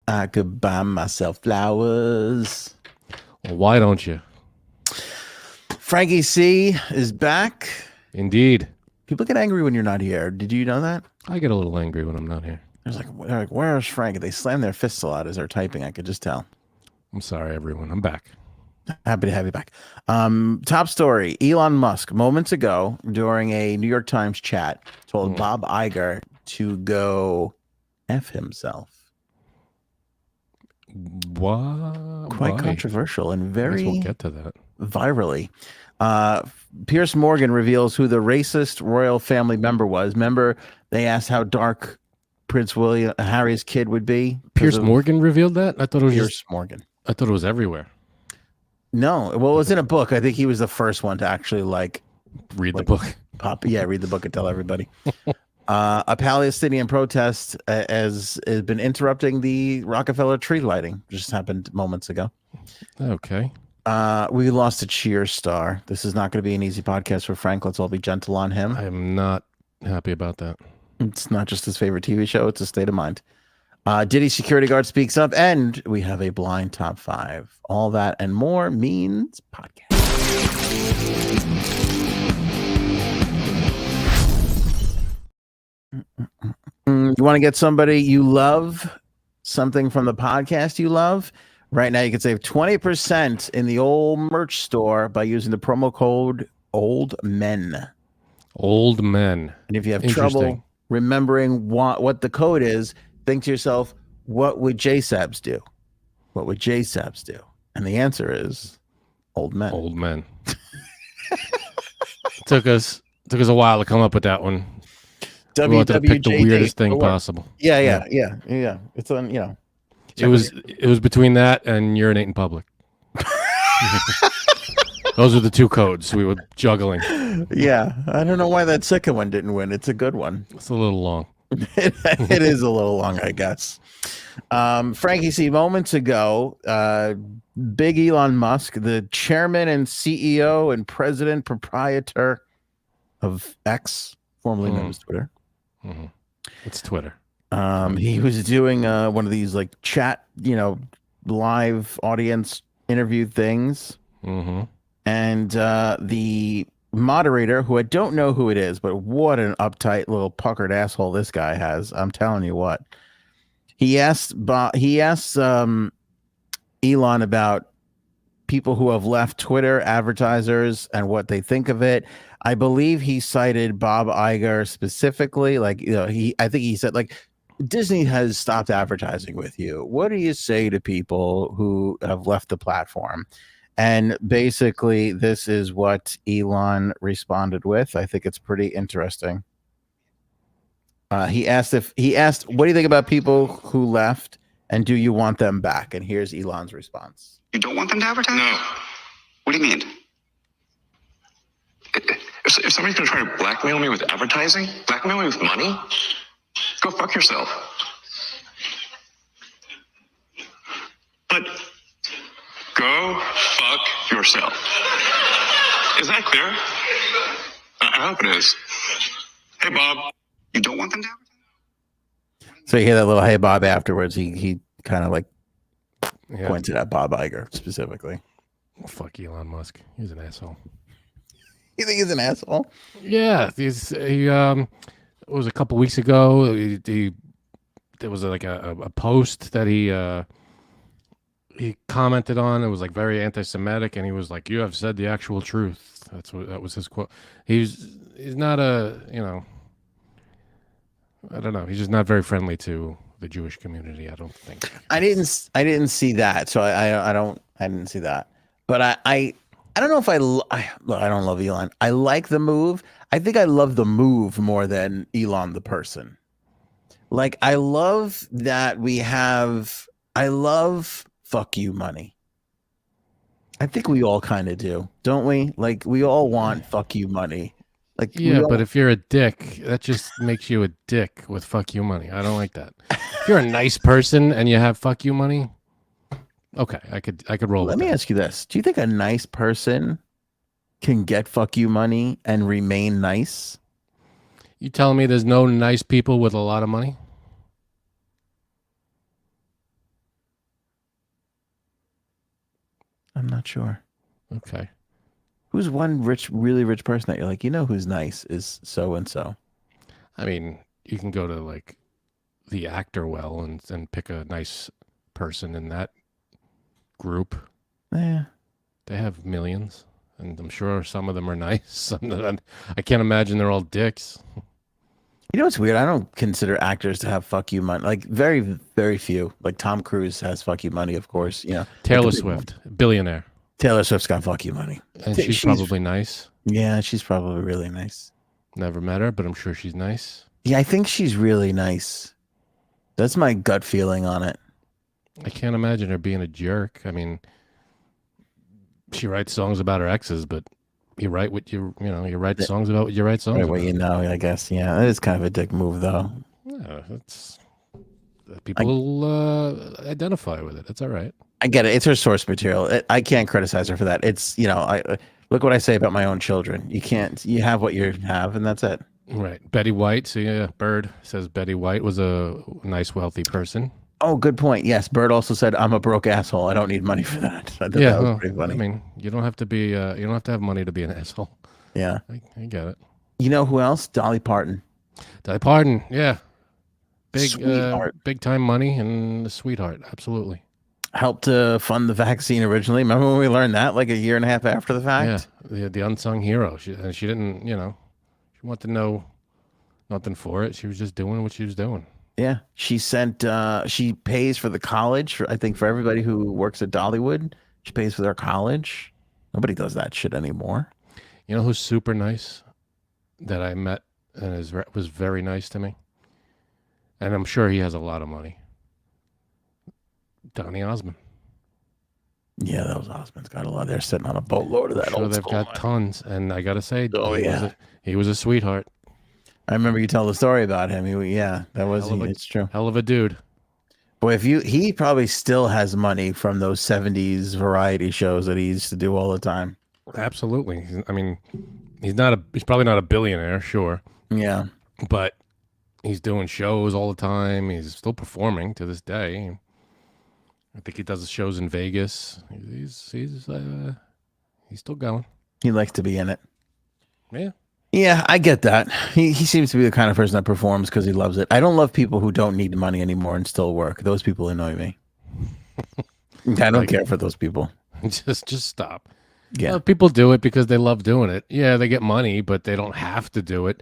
I could buy myself flowers. Well, why don't you? Frankie C is back. Indeed. People get angry when you're not here. Did you know that? I get a little angry when I'm not here. They're like, where's Frankie? They slam their fists a lot as they're typing. I could just tell. I'm sorry, everyone. I'm back. Happy to have you back. Top story. Elon Musk, moments ago, during a New York Times chat, told Bob Iger to go F himself. What? Quite controversial and very we'll get to that. Virally. Piers Morgan reveals who the racist royal family member was. Remember, they asked how dark Prince Harry's kid would be. Piers Morgan revealed that? I thought it was Piers Morgan. I thought it was everywhere. No, well, it was in a book. I think he was the first one to actually read the book. Read the book and tell everybody. A Palestinian protest has been interrupting the Rockefeller tree lighting. Just happened moments ago. Okay. We lost a Cheers star. This is not going to be an easy podcast for Frank. Let's all be gentle on him. I am not happy about that. It's not just his favorite TV show. It's a state of mind. Diddy Security Guard speaks up, and we have a blind top 5. All that and more means podcast. You want to get somebody you love, something from the podcast you love? Right now, you can save 20% in the old merch store by using the promo code OLDMEN. Old Men. And if you have trouble remembering what the code is, think to yourself, what would JSABs do? What would JSABs do? And the answer is Old Men. Old Men. Took us a while to come up with that one. We wanted to pick the weirdest thing possible. Yeah. It's on, It was between that and urinate in public. Those are the two codes we were juggling. Yeah, I don't know why that second one didn't win. It's a good one. It's a little long. It is a little long, I guess. Frankie C, moments ago, big Elon Musk, the chairman and CEO and president proprietor of X, formerly known as Twitter. Mm-hmm. It's Twitter. He was doing one of these chat, live audience interview things. Mm-hmm. And the moderator, who I don't know who it is, but what an uptight little puckered asshole this guy has. I'm telling you what. He asked Elon about people who have left Twitter, advertisers, and what they think of it. I believe he cited Bob Iger specifically. I think he said, Disney has stopped advertising with you. What do you say to people who have left the platform? And basically, this is what Elon responded with. I think it's pretty interesting. He asked, what do you think about people who left, and do you want them back? And here's Elon's response. You don't want them to advertise? No. What do you mean? If somebody's going to try to blackmail me with advertising, blackmail me with money, go fuck yourself. But go fuck yourself. Is that clear? I hope it is. Hey, Bob. You don't want them to advertise? So you hear that little "Hey, Bob" afterwards. He kind of pointed at Bob Iger specifically. Fuck Elon Musk. He's an asshole. You think he's an asshole? Yeah. It was a couple weeks ago. There was a post that he commented on. It was very anti-Semitic, and he was like, "You have said the actual truth." That was his quote. He's not I don't know. He's just not very friendly to the Jewish community, I don't think. I didn't see that, so I didn't see that. But I don't know if I don't love Elon. I like the move. I think I love the move more than Elon the person. I love that I love fuck you money. I think we all kind of do, don't we? We all want fuck you money. But if you're a dick, that just makes you a dick with fuck you money. I don't like that. If you're a nice person and you have fuck you money, okay, I could roll. Let me ask you this: do you think a nice person can get fuck you money and remain nice? You telling me there's no nice people with a lot of money? I'm not sure. Okay. Who's one really rich person that you're like, who's nice is so and so. I mean, you can go to like the actor well and pick a nice person in that group. Yeah. They have millions, and I'm sure some of them are nice. I can't imagine they're all dicks. What's weird? I don't consider actors to have fuck you money. Like very, very few. Like Tom Cruise has fuck you money, of course. Taylor like Swift, billionaire. Taylor Swift's got fuck you money. And she's probably nice. Yeah, she's probably really nice. Never met her, but I'm sure she's nice. Yeah, I think she's really nice. That's my gut feeling on it. I can't imagine her being a jerk. I mean, she writes songs about her exes, but you write what you write songs about what you write songs right, about. Well, I guess. Yeah, that is kind of a dick move, though. Yeah, people identify with it. It's all right. I get it. It's her source material. I can't criticize her for that. It's, I look what I say about my own children. You have what you have, and that's it. Right. Betty White. So yeah, Bird says Betty White was a nice, wealthy person. Oh, good point. Yes, Bird also said, "I'm a broke asshole. I don't need money for that." I thought Yeah, that was pretty funny. I mean, you don't have to be. You don't have to have money to be an asshole. Yeah, I get it. You know who else? Dolly Parton. Dolly Parton. Yeah, big time money and a sweetheart. Absolutely. Helped to fund the vaccine originally. Remember when we learned that like a year and a half after the fact? Yeah, the unsung hero. She didn't. She wanted to know nothing for it. She was just doing what she was doing. Yeah, she pays for the college. I think for everybody who works at Dollywood, she pays for their college. Nobody does that shit anymore. You know who's super nice that I met and was very nice to me? And I'm sure he has a lot of money. Donny Osmond. Yeah, those Osmonds got a lot. They're sitting on a boatload of that old they've got money. Tons. And I got to say, yeah, he was a sweetheart. I remember you tell the story about him. It's true. Hell of a dude. Boy, he probably still has money from those 70s variety shows that he used to do all the time. Absolutely. I mean, he's probably not a billionaire, sure. Yeah. But he's doing shows all the time. He's still performing to this day. I think he does shows in Vegas. He's still going. He likes to be in it. Yeah. Yeah, I get that. He seems to be the kind of person that performs because he loves it. I don't love people who don't need money anymore and still work. Those people annoy me. I don't care for those people. Just stop. Yeah. People do it because they love doing it. Yeah, they get money, but they don't have to do it.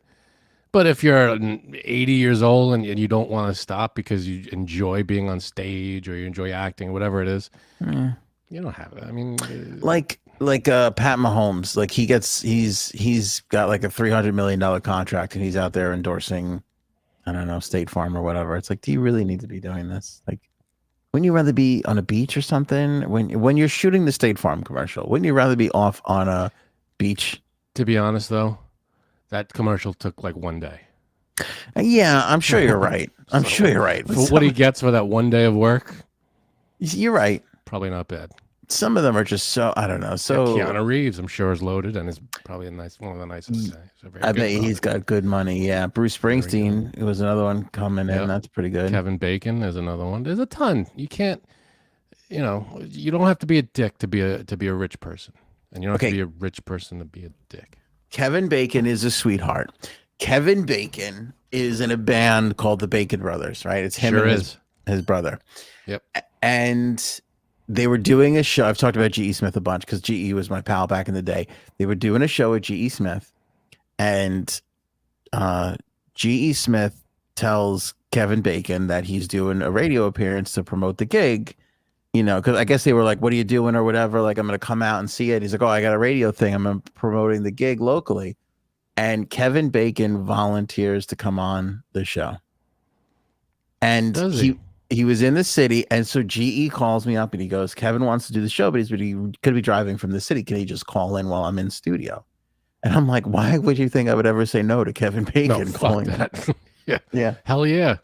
But if you're 80 years old and you don't want to stop because you enjoy being on stage or you enjoy acting, whatever it is, you don't have it. I mean, like Pat Mahomes, like he's got like a $300 million contract and he's out there endorsing, I don't know, State Farm or whatever. It's like, do you really need to be doing this? Like, wouldn't you rather be on a beach or something when you're shooting the State Farm commercial? Wouldn't you rather be off on a beach? To be honest, though, that commercial took like one day. Yeah, I'm sure you're right. I'm sure you're right. For what he gets for that one day of work, you're right. Probably not bad. Some of them are just so, I don't know. So Keanu Reeves, I'm sure, is loaded and is probably one of the nicest guys. I bet he's got good money. Yeah, Bruce Springsteen, it was another one coming in. That's pretty good. Kevin Bacon is another one. There's a ton. You can't, you don't have to be a dick to be a rich person, and you don't have to be a rich person to be a dick. Kevin Bacon is a sweetheart. Kevin Bacon is in a band called the Bacon Brothers, right? It's him and his brother. Yep. And they were doing a show. I've talked about G.E. Smith a bunch because G.E. was my pal back in the day. They were doing a show with G.E. Smith, and G.E. Smith tells Kevin Bacon that he's doing a radio appearance to promote the gig, because I guess they were like, what are you doing or whatever? Like, I'm going to come out and see it. He's like, oh, I got a radio thing. I'm promoting the gig locally. And Kevin Bacon volunteers to come on the show. And he was in the city. And so GE calls me up and he goes, Kevin wants to do the show, but he could be driving from the city. Can he just call in while I'm in studio? And I'm like, why would you think I would ever say no to Kevin Bacon calling that? Yeah. Hell yeah.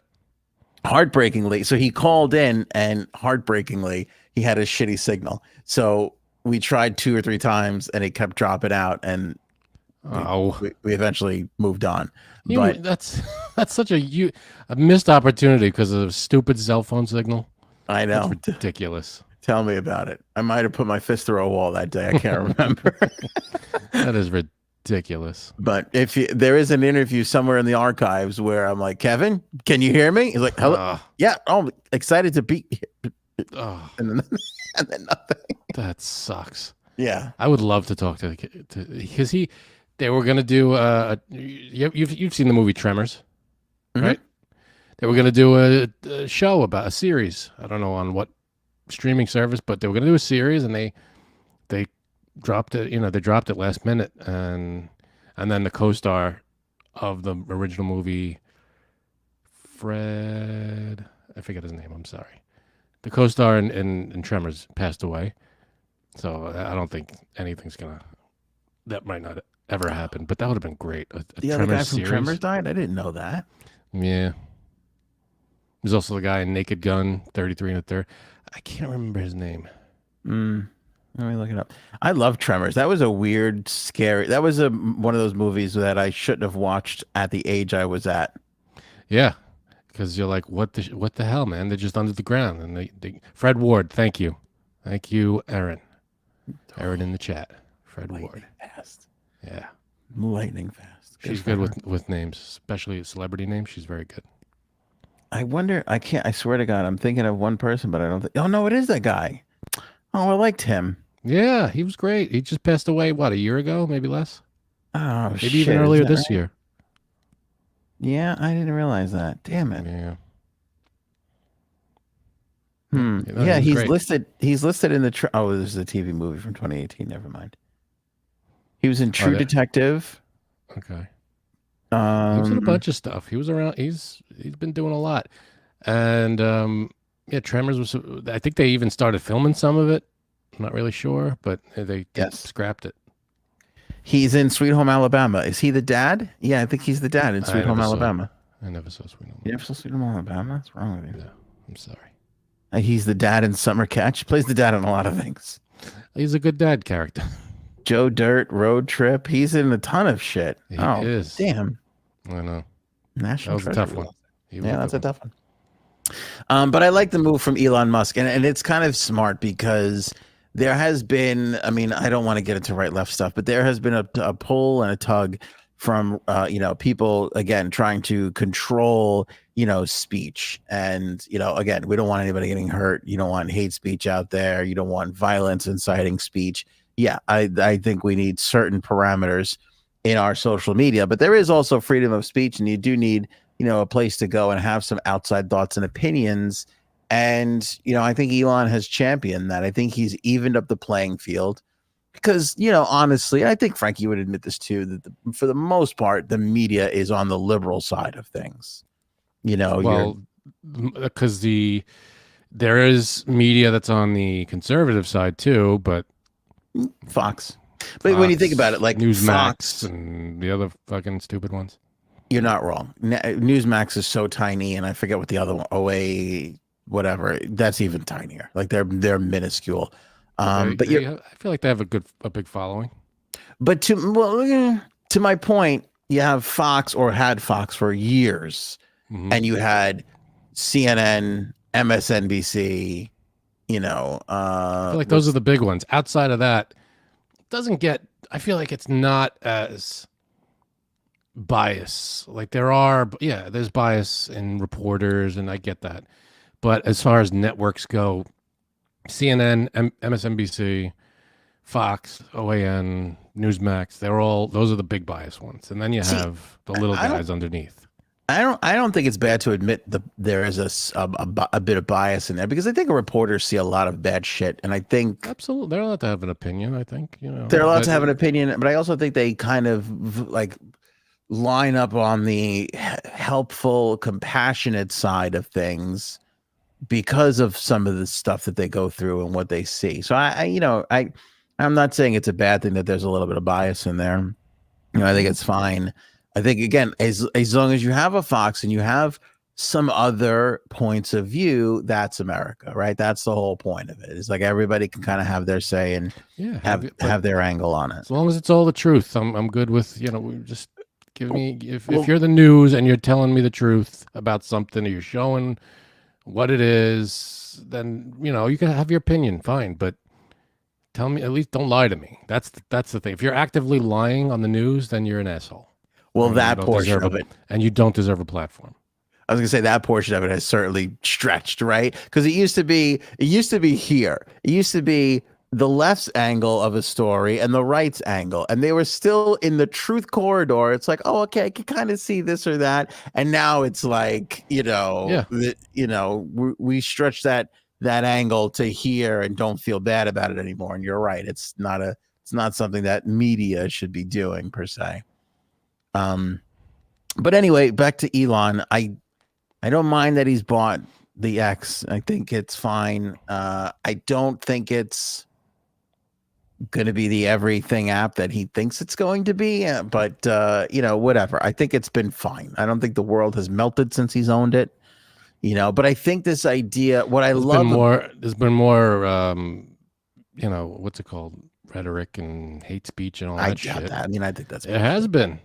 Heartbreakingly. So he called in and heartbreakingly, he had a shitty signal. So we tried 2 or 3 times and it kept dropping out. And we eventually moved on. But that's such a missed opportunity because of a stupid cell phone signal. I know. That's ridiculous. Tell me about it. I might have put my fist through a wall that day. I can't remember. That is ridiculous. But there is an interview somewhere in the archives where I'm like, Kevin, can you hear me? He's like, hello. Yeah. Oh, excited to be here. And then nothing. That sucks. Yeah. I would love to talk to because they were going to do you've seen the movie Tremors, right? They were going to do a show about a series. I don't know on what streaming service, but they were going to do a series, and they dropped it. They dropped it last minute, and then the co-star of the original movie, Fred, I forget his name. I'm sorry. The co-star in Tremors passed away, so I don't think anything's that might not ever happen. But that would have been great. The other guy from Tremors died. I didn't know that. Yeah. There's also the guy in Naked Gun, 33 and a third. I can't remember his name. Let me look it up. I love Tremors. That was a weird, scary. That was one of those movies that I shouldn't have watched at the age I was at. Yeah, because you're like, what the hell, man? They're just under the ground. And they Fred Ward, thank you, Aaron. Aaron in the chat. Fred Ward. Fast. Yeah, lightning fast. She's good with names, especially celebrity names. She's very good. I wonder. I swear to God, I'm thinking of one person, but I don't think. Oh no, it is that guy. Oh, I liked him. Yeah, he was great. He just passed away. What, a year ago? Maybe less. Oh, maybe even earlier this year. Yeah, I didn't realize that. Damn it. Yeah. Yeah, he's great. Listed. He's listed in the. Oh, this is a TV movie from 2018. Never mind. He was in True Detective. Okay. He was in a bunch of stuff. He was around. He's been doing a lot, and yeah, Tremors was. I think they even started filming some of it. I'm not really sure, but they scrapped it. He's in Sweet Home Alabama. Is he the dad? Yeah, I think he's the dad in Sweet Home Alabama. I never saw Sweet Home. You never saw Sweet Home Alabama? What's wrong with you? No, I'm sorry. He's the dad in Summer Catch. He plays the dad on a lot of things. He's a good dad character. Joe Dirt, Road Trip. He's in a ton of shit. He is. Damn. I know. National That was a tough one. Yeah, that's a tough one. But I like the move from Elon Musk, and it's kind of smart because there has been, I mean, I don't want to get into right-left stuff, but there has been a pull and a tug from, people, again, trying to control, speech. And, again, we don't want anybody getting hurt. You don't want hate speech out there. You don't want violence inciting speech. Yeah, I think we need certain parameters in our social media, but there is also freedom of speech, and you do need, a place to go and have some outside thoughts and opinions. And, I think Elon has championed that. I think he's evened up the playing field because, honestly, I think Frankie would admit this too, that for the most part, the media is on the liberal side of things. Well, because there is media that's on the conservative side too, but Fox. But when you think about it, like Newsmax and the other fucking stupid ones, you're not wrong. Newsmax is so tiny, and I forget what the other one, AOA, whatever. That's even tinier. Like they're minuscule. But I feel like they have a big following. But to my point, you have Fox or had Fox for years, and you had CNN, MSNBC. I feel like those are the big ones. Outside of that, I feel like it's not as bias. Like there's bias in reporters, and I get that. But as far as networks go, CNN, MSNBC, Fox, OAN, Newsmax, those are the big bias ones. And then you have the little guys underneath. I don't think it's bad to admit there is a bit of bias in there, because I think reporters see a lot of bad shit, and I think absolutely they're allowed to have an opinion. I think they're allowed to have an opinion, but I also think they kind of like line up on the helpful, compassionate side of things because of some of the stuff that they go through and what they see. So I'm not saying it's a bad thing that there's a little bit of bias in there. I think it's fine. I think, again, as long as you have a Fox and you have some other points of view, that's America, right? That's the whole point of it. It's like everybody can kind of have their say and have their angle on it. As long as it's all the truth, I'm good with, just give me, if you're the news and you're telling me the truth about something, or you're showing what it is, then you can have your opinion, fine, but tell me, at least don't lie to me. That's the thing. If you're actively lying on the news, then you're an asshole. Well, And you that don't portion deserve of it. and you don't deserve a platform. I was gonna say that portion of it has certainly stretched, right? Because it used to be here. It used to be the left's angle of a story and the right's angle, and they were still in the truth corridor. It's like, oh, okay, I can kind of see this or that, and now it's like, Yeah. we stretch that angle to here and don't feel bad about it anymore. And you're right, it's not something that media should be doing per se. But anyway, back to Elon. I don't mind that he's bought the X. I think it's fine. I don't think it's going to be the everything app that he thinks it's going to be, but whatever. I think it's been fine. I don't think the world has melted since he's owned it, but I think this idea, what there's been more, what's it called? Rhetoric and hate speech and all that shit. That. I mean, I think that's it has been.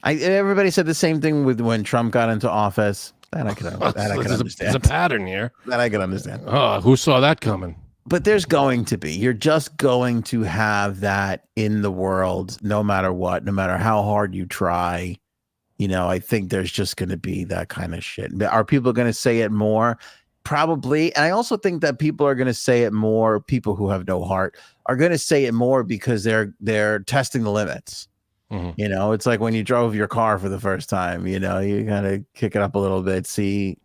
Everybody said the same thing with when Trump got into office. That I can understand. There's a pattern here. That I can understand. Oh, who saw that coming? But there's going to be. You're just going to have that in the world, no matter what, no matter how hard you try. I think there's just going to be that kind of shit. Are people going to say it more? Probably. And I also think that people are going to say it more. People who have no heart are going to say it more because they're testing the limits. Mm-hmm. It's like when you drove your car for the first time, you kind of kick it up a little bit, see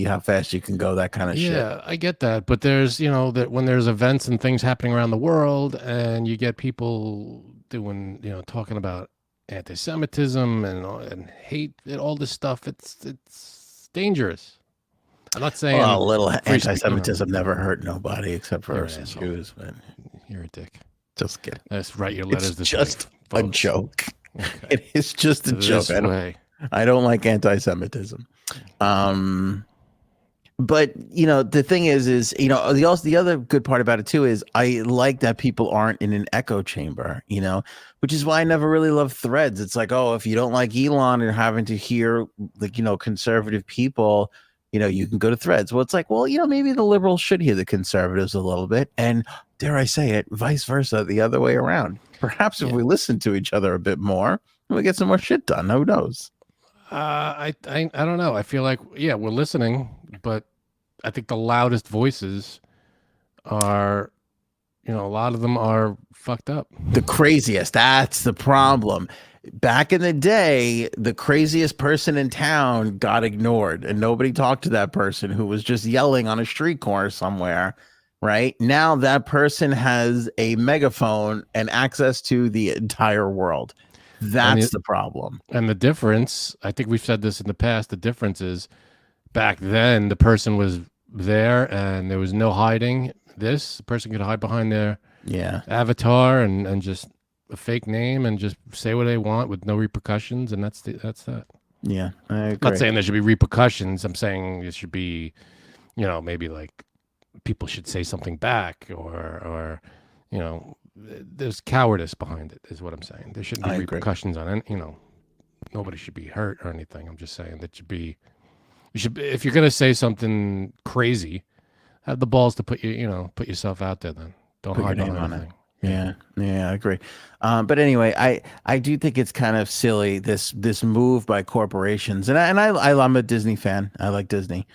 how fast you can go, that kind of shit. Yeah, I get that. But there's, that when there's events and things happening around the world and you get people doing, talking about anti-Semitism and hate and all this stuff, it's dangerous. I'm not saying a little anti-Semitism never hurt nobody except for some Jews, but you're a dick. Just kidding. Let's write your letters. It's just a joke. Okay. It is just a joke. I don't like anti-Semitism. But the thing is the other good part about it too is I like that people aren't in an echo chamber, which is why I never really loved Threads. It's like, oh, if you don't like Elon and having to hear conservative people, you can go to Threads. Well, it's like, well, maybe the liberals should hear the conservatives a little bit, and dare I say it, vice versa, the other way around. Perhaps if we listen to each other a bit more, we get some more shit done. Who knows? I don't know. I feel like, we're listening, but I think the loudest voices are, a lot of them are fucked up. The craziest. That's the problem. Back in the day, the craziest person in town got ignored and nobody talked to that person who was just yelling on a street corner somewhere. Right now, that person has a megaphone and access to the entire world. That's the problem. And the difference, I think we've said this in the past, the difference is back then the person was there and there was no hiding. This person could hide behind their avatar and just a fake name and just say what they want with no repercussions, and that's that. Yeah, I agree. I'm not saying there should be repercussions. I'm saying it should be, maybe like people should say something back or there's cowardice behind it is what I'm saying. There shouldn't be repercussions on it. Nobody should be hurt or anything. I'm just saying that you should, if you're going to say something crazy, have the balls to put yourself out there. Then don't hide behind anything. Yeah, I agree. But anyway, I do think it's kind of silly, this move by corporations, and I'm a Disney fan. I like Disney.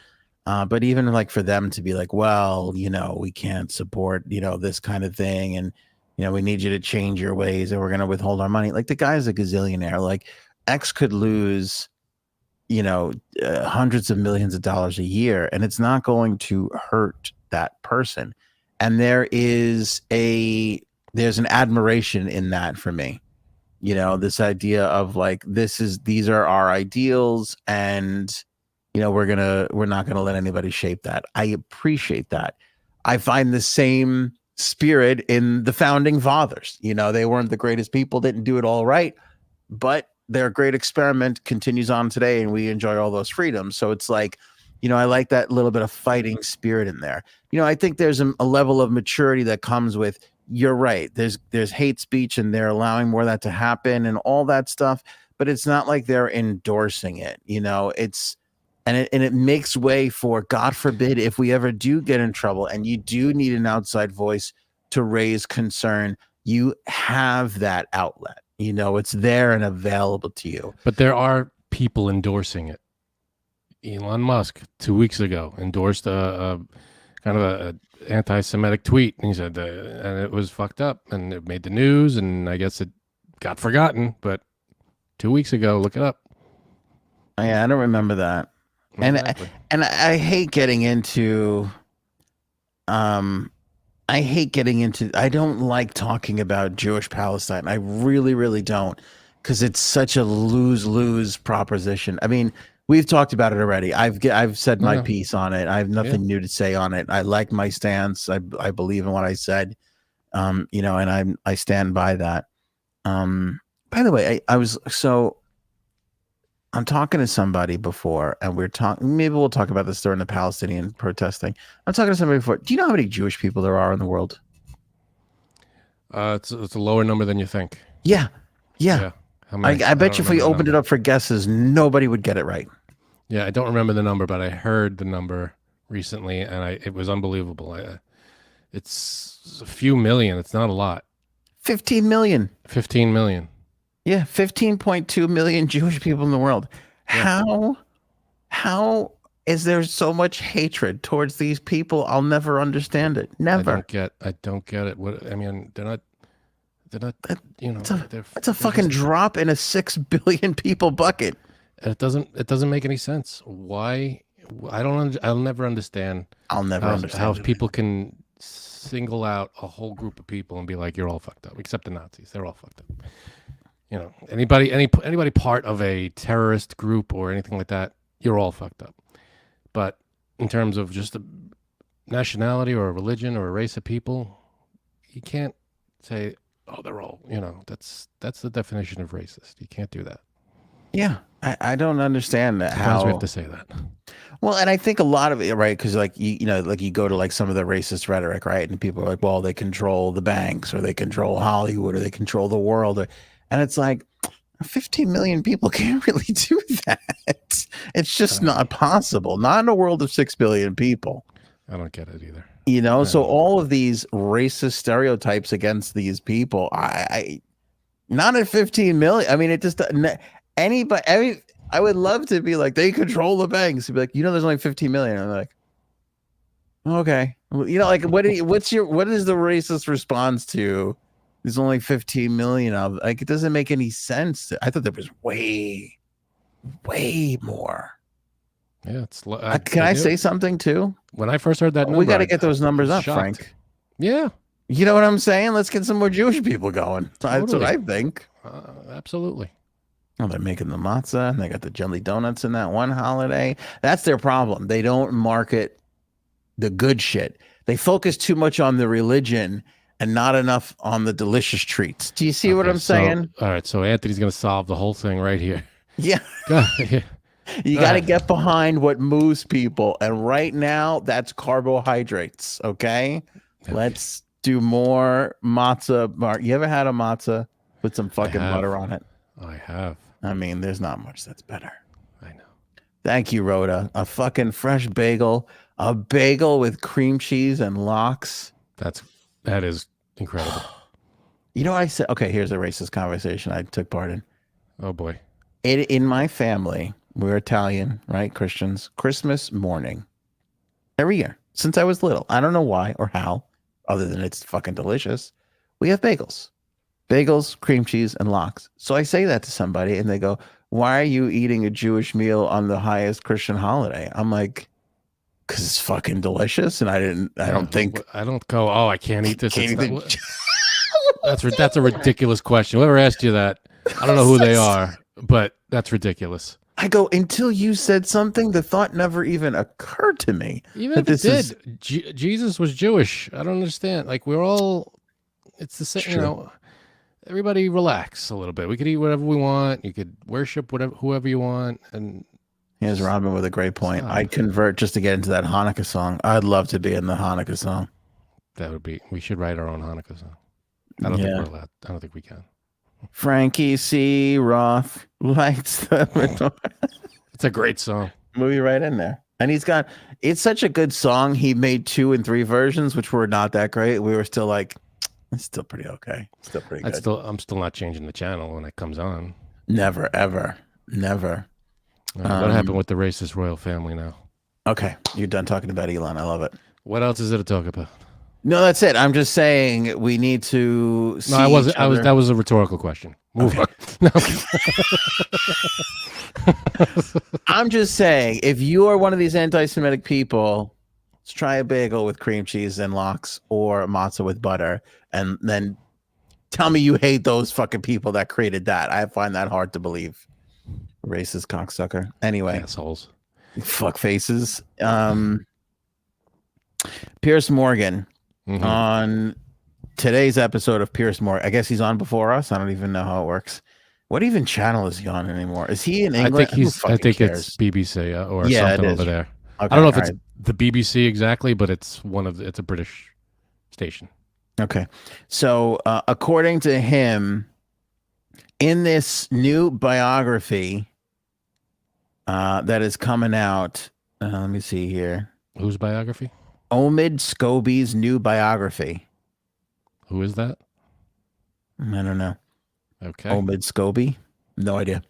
But even like for them to be like, well, we can't support, this kind of thing. And, we need you to change your ways and we're going to withhold our money. Like the guy's a gazillionaire. Like X could lose, hundreds of millions of dollars a year, and it's not going to hurt that person. And there's an admiration in that for me. This idea of like, these are our ideals, and we're not gonna let anybody shape that. I appreciate that. I find the same spirit in the founding fathers. They weren't the greatest people, didn't do it all right, but their great experiment continues on today, and we enjoy all those freedoms. So it's like, I like that little bit of fighting spirit in there. I think there's a level of maturity that comes with, you're right, there's hate speech and they're allowing more of that to happen and all that stuff, but it's not like they're endorsing it. and it makes way for, God forbid, if we ever do get in trouble and you do need an outside voice to raise concern, you have that outlet. You know, it's there and available to you. But there are people endorsing it. Elon Musk 2 weeks ago endorsed a kind of a anti-Semitic tweet, and he said, and it was fucked up, and it made the news, and I guess it got forgotten. But 2 weeks ago, look it up. Yeah, I don't remember that. Exactly. And I hate getting into, I don't like talking about Jewish Palestine. I really, really don't, because it's such a lose-lose proposition. I mean, we've talked about it already. I've said my piece on it. I have nothing new to say on it. I like my stance. I believe in what I said, you know, and I stand by that. By the way, I'm talking to somebody before, and maybe we'll talk about this during the Palestinian protesting. I'm talking to somebody before. Do you know how many Jewish people there are in the world? It's a lower number than you think. Yeah. How many? I bet you if we opened it up for guesses, nobody would get it right. Yeah, I don't remember the number, but I heard the number recently, and it was unbelievable. It's a few million. It's not a lot. 15 million. 15 million. Yeah, 15.2 million Jewish people in the world. Yeah. How is there so much hatred towards these people? I'll never understand it. Never. I don't get it. What I mean, they're not. You know, it's a fucking drop in a 6 billion people bucket. It doesn't make any sense. Why? I'll never understand. How people can single out a whole group of people and be like, you're all fucked up, except the Nazis. They're all fucked up. You know, anybody part of a terrorist group or anything like that, you're all fucked up. But in terms of just a nationality or a religion or a race of people, you can't say, oh, they're all, you know, that's the definition of racist. You can't do that. Yeah. I don't understand that. How we have to say that. Well, and I think a lot of it, right? Because like you know, like you go to like some of the racist rhetoric, right? And people are like, well, they control the banks, or they control Hollywood, or they control the world, and it's like 15 million people can't really do that. It's just not possible. Not in a world of 6 billion people. I don't get it either. You know, so all of these racist stereotypes against these people, I not at 15 million. I mean, it just anybody. I would love to be like, they control the banks. To be like, you know, there's only 15 million. I'm like, okay, well, you know, like what is the racist response to? There's only 15 million of, like, it doesn't make any sense. I thought there was way more. Yeah, it's. Can I say something too? When I first heard that number, we got to get those numbers up, shocked. Frank. Yeah, you know what I'm saying. Let's get some more Jewish people going. Totally. That's what I think. Absolutely. Oh, they're making the matzah, and they got the jelly donuts in that one holiday. That's their problem. They don't market the good shit. They focus too much on the religion and not enough on the delicious treats. Do you see what I'm saying? All right, so Anthony's going to solve the whole thing right here. Yeah. You got to get behind what moves people. And right now, that's carbohydrates, okay? Let's do more matzah. You ever had a matzah with some fucking butter on it? I have. I mean, there's not much that's better. I know. Thank you, Rhoda. A fucking fresh bagel. A bagel with cream cheese and lox. That is incredible. You know what I said? Okay, here's a racist conversation I took part in. Oh, boy. In my family, we're Italian, right? Christians. Christmas morning. Every year. Since I was little. I don't know why or how, other than it's fucking delicious. We have bagels. Bagels, cream cheese, and lox. So I say that to somebody, and they go, why are you eating a Jewish meal on the highest Christian holiday? I'm like, because it's fucking delicious, and I don't go, oh, I can't eat this. That's a ridiculous question. Whoever asked you that, I don't know who they are, but that's ridiculous. I go, until you said something, the thought never even occurred to me. Even if it did, Jesus was Jewish. I don't understand. Like, it's the same, you know. Everybody relax a little bit. We could eat whatever we want. You could worship whoever you want. And here's Robin with a great point. I'd convert just to get into that Hanukkah song. I'd love to be in the Hanukkah song. We should write our own Hanukkah song. I don't think we're allowed. I don't think we can. Frankie C. Roth lights the menorah. It's a great song. movie right in there. And it's such a good song. He made 2 and 3 versions, which were not that great. We were still like, it's still pretty okay. Still pretty good. I'm still not changing the channel when it comes on. Never, ever, never. What happened with the racist royal family now? Okay, you're done talking about Elon. I love it. What else is there to talk about? No, that's it. I'm just saying we need to. See No, I wasn't. each other. That was a rhetorical question. Move on. No. I'm just saying, if you are one of these anti-Semitic people, let's try a bagel with cream cheese and lox, or matzah with butter, and then tell me you hate those fucking people that created that. I find that hard to believe. Racist cocksucker. Anyway, Assholes. Fuck faces. Piers Morgan on today's episode of Piers Morgan. I guess he's on before us. I don't even know how it works. What even channel is he on anymore? Is he in England? I think it's BBC or something over there. Okay, I don't know if it's the BBC exactly, but it's it's a British station. Okay. So according to him, in this new biography that is coming out, let me see here. Whose biography? Omid Scobie's new biography. Who is that? I don't know. Okay. Omid Scobie? No idea.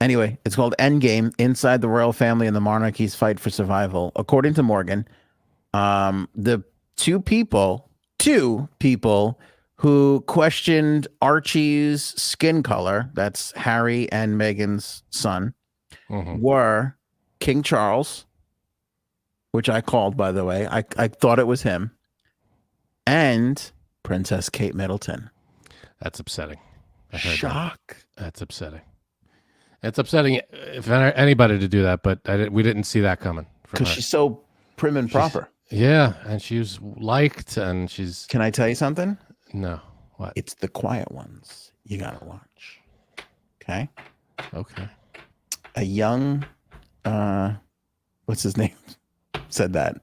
Anyway, it's called Endgame, Inside the Royal Family and the Monarchy's Fight for Survival. According to Morgan, the two people who questioned Archie's skin color, that's Harry and Meghan's son, were King Charles, which I called, by the way. I thought it was him, and Princess Kate Middleton. That's upsetting. Shock. That's upsetting. It's upsetting if anybody to do that, but we didn't see that coming. Because she's so prim and proper. Yeah, and she's liked, and she's... Can I tell you something? No. What? It's the quiet ones you gotta watch. Okay? Okay. A young... what's his name? Said that.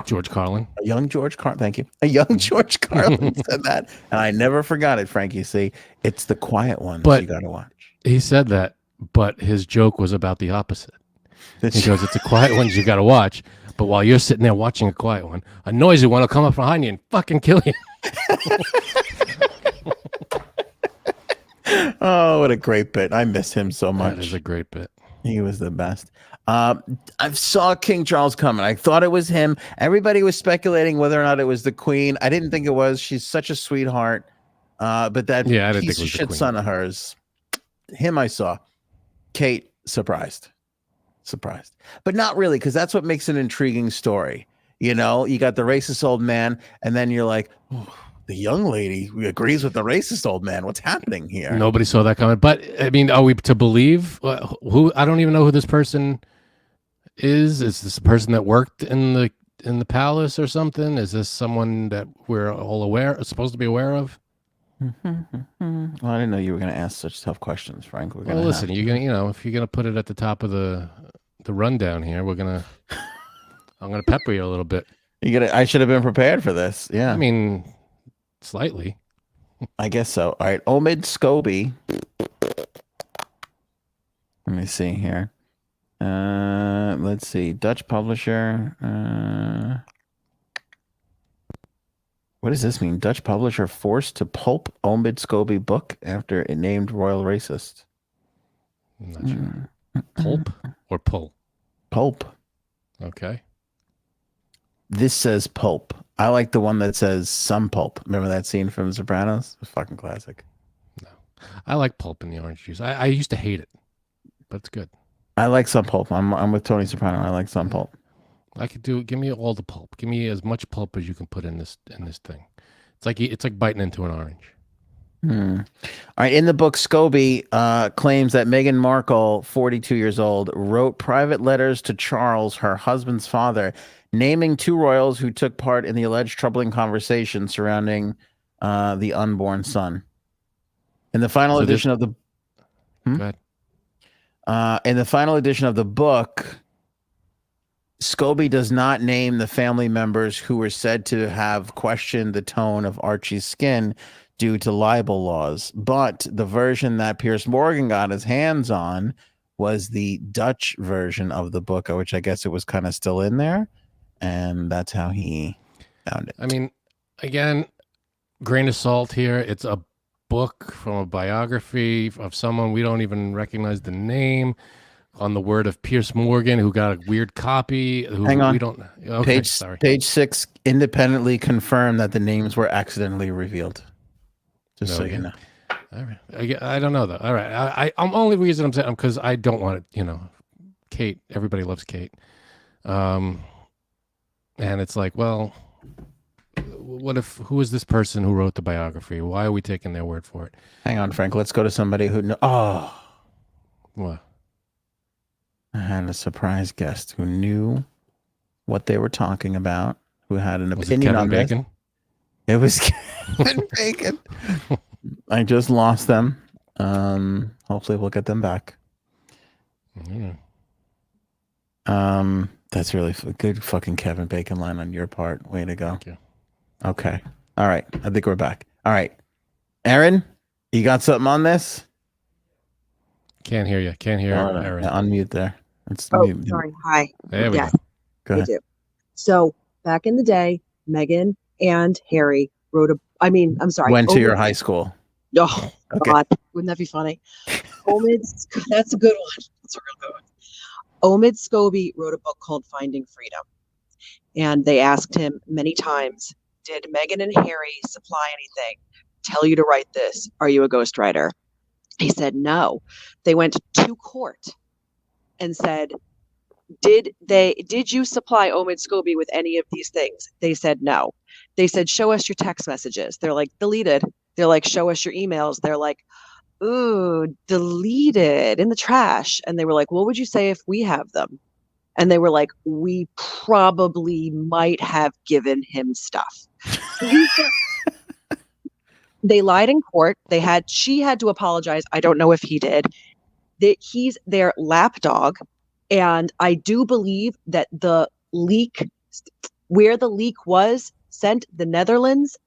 George Carlin. A young George Carlin. Thank you. A young George Carlin said that. And I never forgot it, Frankie. See, it's the quiet ones you got to watch. He said that, but his joke was about the opposite. He goes, it's the quiet ones you got to watch. But while you're sitting there watching a quiet one, a noisy one will come up behind you and fucking kill you. Oh, what a great bit. I miss him so much. That is a great bit. He was the best. I saw King Charles coming. I thought it was him. Everybody was speculating whether or not it was the Queen. I didn't think it was. She's such a sweetheart. But that piece of shit son of hers, him I saw. Kate, surprised. But not really, because that's what makes an intriguing story. You know, you got the racist old man, and then you're like, oh, the young lady agrees with the racist old man. What's happening here? Nobody saw that coming. But, I mean, are we to believe who? I don't even know who this person is. Is this a person that worked in the palace or something? Is this someone that we're all supposed to be aware of? Well, I didn't know you were going to ask such tough questions, Frank. Well, listen, you're gonna, if you're gonna put it at the top of the rundown here, I'm gonna pepper you a little bit. I should have been prepared for this. Yeah, I mean, slightly. I guess so. All right, Omid Scobie. Let me see here. Let's see. Dutch publisher. What does this mean? Dutch publisher forced to pulp Omid Scobie book after it named royal racist. I'm not sure. Pulp or pull? Pulp. Okay. This says pulp. I like the one that says some pulp. Remember that scene from The Sopranos? It's a fucking classic. No. I like pulp in the orange juice. I used to hate it, but it's good. I like some pulp. I'm with Tony Soprano. I like some pulp. I could give me all the pulp. Give me as much pulp as you can put in this thing. It's like biting into an orange. All right. In the book, Scobie claims that Meghan Markle, 42 years old, wrote private letters to Charles, her husband's father, naming 2 royals who took part in the alleged troubling conversation surrounding the unborn son. In the final edition of the Go ahead. In the final edition of the book, Scobie does not name the family members who were said to have questioned the tone of Archie's skin due to libel laws. But the version that Piers Morgan got his hands on was the Dutch version of the book, which I guess it was kind of still in there, and that's how he found it. I mean, again, grain of salt here. It's a book from a biography of someone we don't even recognize the name, on the word of Piers Morgan, who got a weird copy. Who Hang on. We don't. Okay, page 6 independently confirmed that the names were accidentally revealed. Just so you know. All right. I don't know though. All right. I'm only reason I'm saying because I don't want it. Kate. Everybody loves Kate. And it's like, well, what if? Who is this person who wrote the biography? Why are we taking their word for it? Hang on, Frank. Let's go to somebody who knows. Oh, what? I had a surprise guest who knew what they were talking about, who had an opinion on this. Bacon? It was Kevin Bacon. I just lost them. Hopefully we'll get them back. Mm-hmm. That's really good fucking Kevin Bacon line on your part. Way to go. Thank you. Okay. All right. I think we're back. All right. Aaron, you got something on this? Can't hear you. Can't hear Aaron. Unmute there. Mute. Sorry. Hi. There we go. Go ahead. So back in the day, Meghan and Harry wrote went to your high school. Oh, okay. God. Wouldn't that be funny? That's a good one. That's a real good one. Omid Scobie wrote a book called Finding Freedom. And they asked him many times, did Meghan and Harry supply anything? Tell you to write this. Are you a ghostwriter? He said no. They went to court and said, did you supply Omid Scobie with any of these things? They said no. They said, show us your text messages. They're like, deleted. They're like, show us your emails. They're like, ooh, deleted in the trash. And they were like, what would you say if we have them? And they were like, we probably might have given him stuff. They lied in court. She had to apologize. I don't know if he did. He's their lapdog. And I do believe that the leak, where the leak was sent, the Netherlands,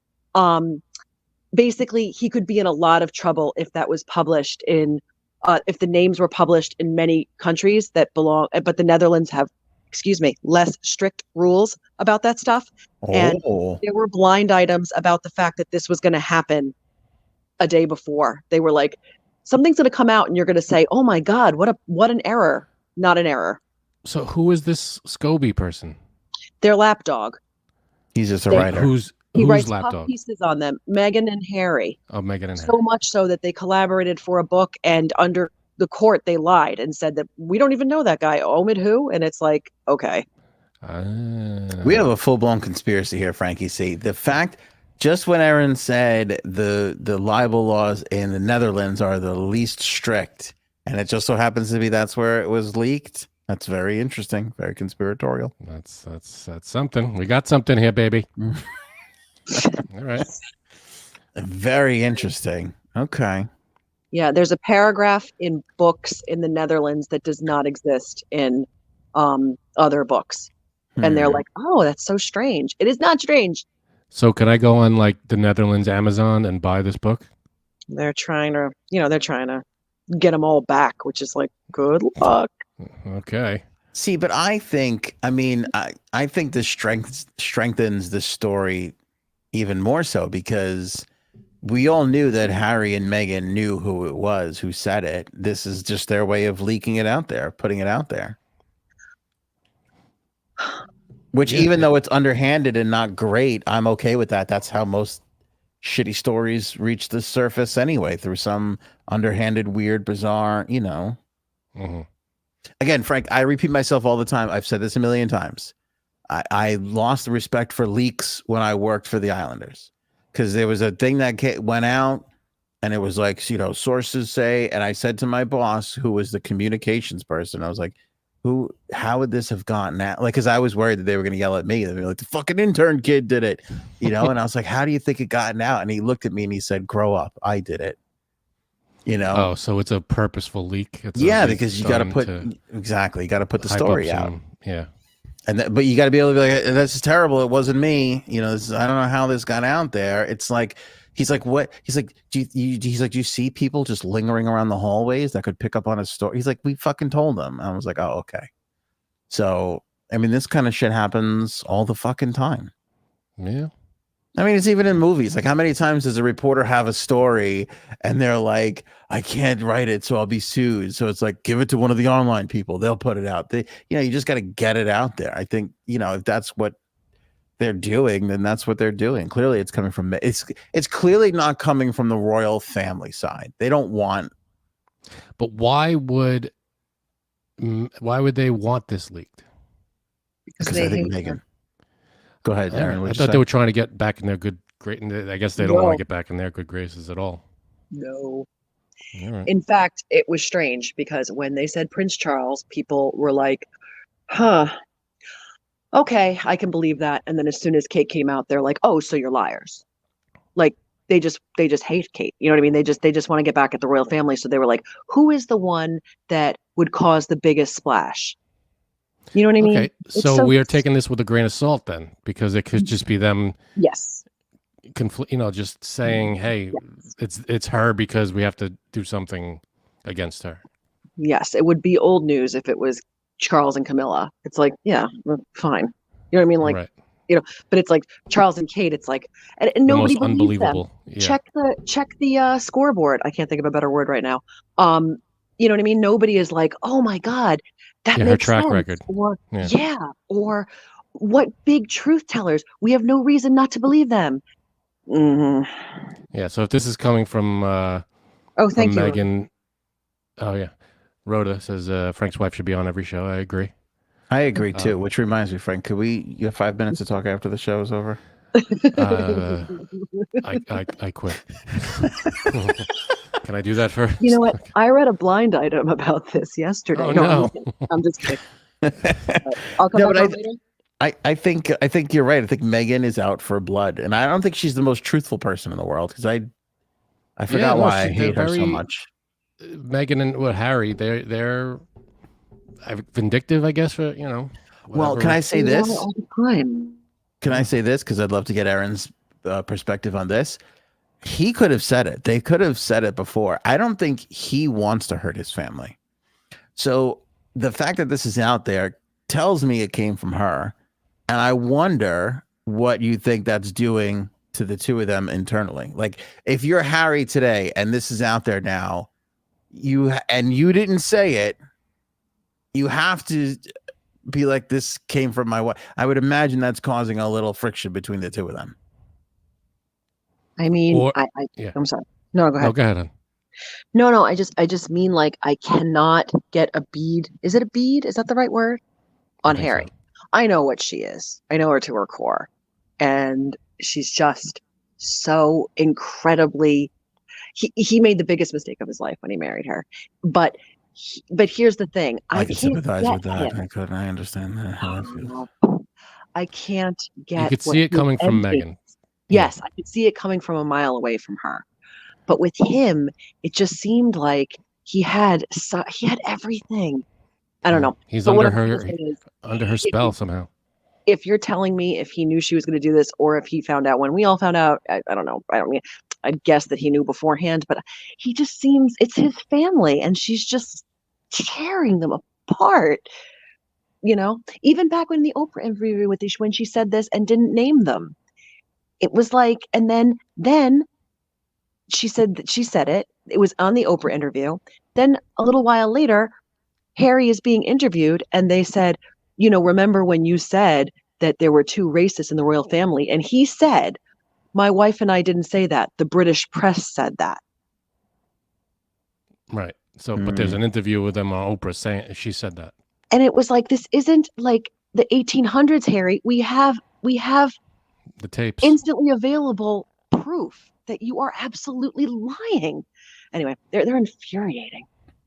basically he could be in a lot of trouble if that was published if the names were published in many countries that belong, but the Netherlands have, less strict rules about that stuff. Oh. And there were blind items about the fact that this was going to happen a day before. They were like, something's going to come out and you're going to say, oh my God, what an error. Not an error. So who is this Scobie person? Their lapdog. He's just a writer. He writes lapdog? puff pieces on them. Meghan and Harry. Oh, Meghan and Harry. So much so that they collaborated for a book, and under the court they lied and said that we don't even know that guy. Omid who? And it's like, okay. We have a full-blown conspiracy here, Frankie. See, the fact, just when Aaron said the libel laws in the Netherlands are the least strict, and it just so happens to be that's where it was leaked. That's very interesting, very conspiratorial. That's something. We got something here, baby. All right. Very interesting. Okay. Yeah, there's a paragraph in books in the Netherlands that does not exist in other books. And they're like, oh, that's so strange. It is not strange. So can I go on like the Netherlands Amazon and buy this book? They're trying to get them all back, which is like, good luck. Okay. See, but I think this strengthens the story even more so, because we all knew that Harry and Meghan knew who it was who said it. This is just their way of leaking it out there, putting it out there. Which, even though it's underhanded and not great, I'm okay with that. That's how most shitty stories reach the surface anyway, through some underhanded, weird, bizarre, Mm-hmm. Again, Frank, I repeat myself all the time. I've said this a million times. I lost the respect for leaks when I worked for the Islanders, because there was a thing that went out and it was like, sources say, and I said to my boss, who was the communications person, I was like, how would this have gotten out? Like, because I was worried that they were going to yell at me. They'd be like, the fucking intern kid did it, and I was like, how do you think it gotten out? And he looked at me and he said, grow up. I did it. Oh, so it's a purposeful leak. Because you got to put you got to put the story out. Yeah. But you got to be able to be like, this is terrible. It wasn't me. I don't know how this got out there. It's like, He's like, what? He's like, he's like, do you see people just lingering around the hallways that could pick up on a story? He's like, we fucking told them. I was like, oh, okay. So, I mean, this kind of shit happens all the fucking time. Yeah. I mean, it's even in movies. Like, how many times does a reporter have a story and they're like, I can't write it, so I'll be sued. So it's like, give it to one of the online people. They'll put it out. You just got to get it out there. I think, if that's what they're doing, then that's what they're doing. Clearly, it's coming from it's clearly not coming from the royal family side. They don't want. But why would they want this leaked? Because I think Meghan. Go ahead, Aaron. I thought they were trying to get back in their I guess they don't want to get back in their good graces at all. No. Right. In fact, it was strange because when they said Prince Charles, people were like, huh, okay, I can believe that. And then as soon as Kate came out, they're like, oh, so you're liars. Like they just hate Kate. You know what I mean? They just want to get back at the royal family. So they were like, who is the one that would cause the biggest splash? You know what I mean? Okay, so we are taking this with a grain of salt then, because it could just be them. Yes. Just saying, hey, it's her because we have to do something against her. Yes, it would be old news if it was Charles and Camilla. It's like, yeah, fine. You know what I mean? Like, right. But it's like Charles and Kate. It's like, and nobody most believes unbelievable. them. Yeah. Check the scoreboard. I can't think of a better word right now. You know what I mean? Nobody is like, oh my God, that makes her track sense. record. Or or what big truth tellers? We have no reason not to believe them. Mm-hmm. Yeah. So if this is coming from thank you, Meghan. Oh yeah, Rhoda says Frank's wife should be on every show. I agree. I agree too. Which reminds me, Frank, you have 5 minutes to talk after the show is over? I quit. Can I do that first? You know what? I read a blind item about this yesterday. Oh, no. I'm just kidding. I'll come back on later. I think you're right. I think Meghan is out for blood, and I don't think she's the most truthful person in the world because I forgot why I hate her so much. Meghan and Harry, they're vindictive, I guess. For whatever. Well, can I say this? All the time. Can I say this? Because I'd love to get Aaron's perspective on this. He could have said it. They could have said it before. I don't think he wants to hurt his family. So the fact that this is out there tells me it came from her. And I wonder what you think that's doing to the two of them internally. Like if you're Harry today and this is out there now, you didn't say it, you have to be like, this came from my wife. I would imagine that's causing a little friction between the two of them. I mean, I'm sorry. No, go ahead. No, go ahead. No, I just mean like I cannot get a bead. Is it a bead? Is that the right word? On Harry. So. I know what she is. I know her to her core. And she's just so incredibly he made the biggest mistake of his life when he married her. But here's the thing. I can sympathize with that. I understand that. I can't get you could see it coming from Meghan. Yes, I could see it coming from a mile away from her. But with him, it just seemed like he had everything. I don't know. He's under her spell somehow. If you're telling me if he knew she was going to do this or if he found out when we all found out, I don't know. I'd guess that he knew beforehand, but he just seems, it's his family and she's just tearing them apart. Even back when the Oprah interview when she said this and didn't name them. It was like, and then she said it. It was on the Oprah interview. Then a little while later, Harry is being interviewed, and they said, remember when you said that there were two racists in the royal family? And he said, my wife and I didn't say that. The British press said that. Right. So, but there's an interview with them on Oprah saying she said that. And it was like, this isn't like the 1800s, Harry. We have the tapes, instantly available proof that you are absolutely lying. Anyway, they're infuriating,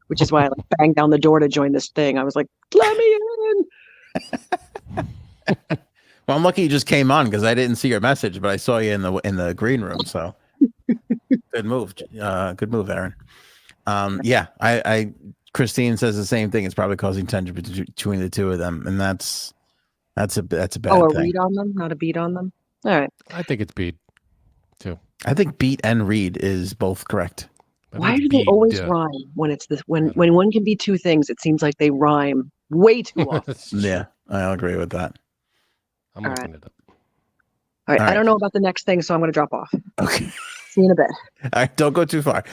which is why I banged down the door to join this thing. I was like, let me in. Well, I'm lucky you just came on because I didn't see your message, but I saw you in the green room. So good move. Good move, Aaron. I Christine says the same thing. It's probably causing tension between the two of them, and that's a bad thing. A read on them, not a beat on them. All right. I think it's beat. too. I think beat and read is both correct. Why do they always rhyme when it's this? When one can be two things, it seems like they rhyme way too often. Yeah, I'll agree with that. I'm looking it up. All right, I don't know about the next thing, so I'm going to drop off. Okay. See you in a bit. All right, don't go too far.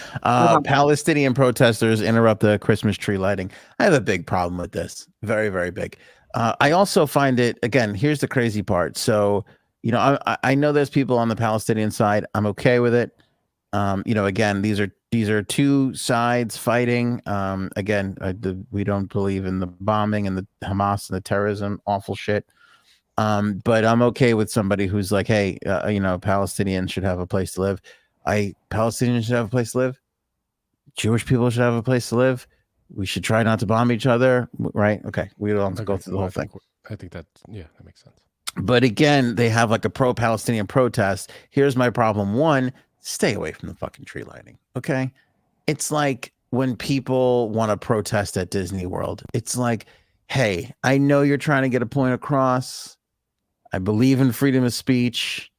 Palestinian protesters interrupt the Christmas tree lighting. I have a big problem with this. Very, very big. I also find it, again, here's the crazy part. So, you know, I know there's people on the Palestinian side. I'm okay with it. You know, again, these are two sides fighting. Again, we don't believe in the bombing and the Hamas and the terrorism, awful shit. But I'm okay with somebody who's like, hey, you know, Palestinians should have a place to live. Palestinians should have a place to live. Jewish people should have a place to live. We should try not to bomb each other, right? Okay, we don't have to go through the whole thing. I think that makes sense. But again, they have like a pro-Palestinian protest. Here's my problem. One, stay away from the fucking tree lighting, okay? It's like when people want to protest at Disney World. It's like, hey, I know you're trying to get a point across. I believe in freedom of speech,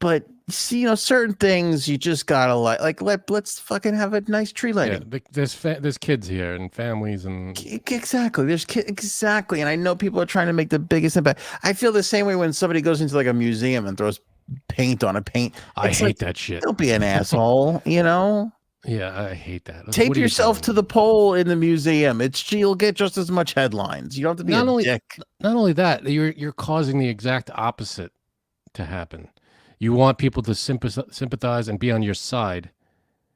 but see, you know, certain things you just gotta let's fucking have a nice tree lighting. Yeah, there's kids here and families and exactly. There's kids exactly, and I know people are trying to make the biggest impact. I feel the same way when somebody goes into like a museum and throws paint on a paint. I hate that shit. Don't be an asshole, you know. Yeah, I hate that. Tape yourself to the pole in the museum. You'll get just as much headlines. You don't have to be a dick. Not only that, you're causing the exact opposite to happen. You want people to sympathize and be on your side.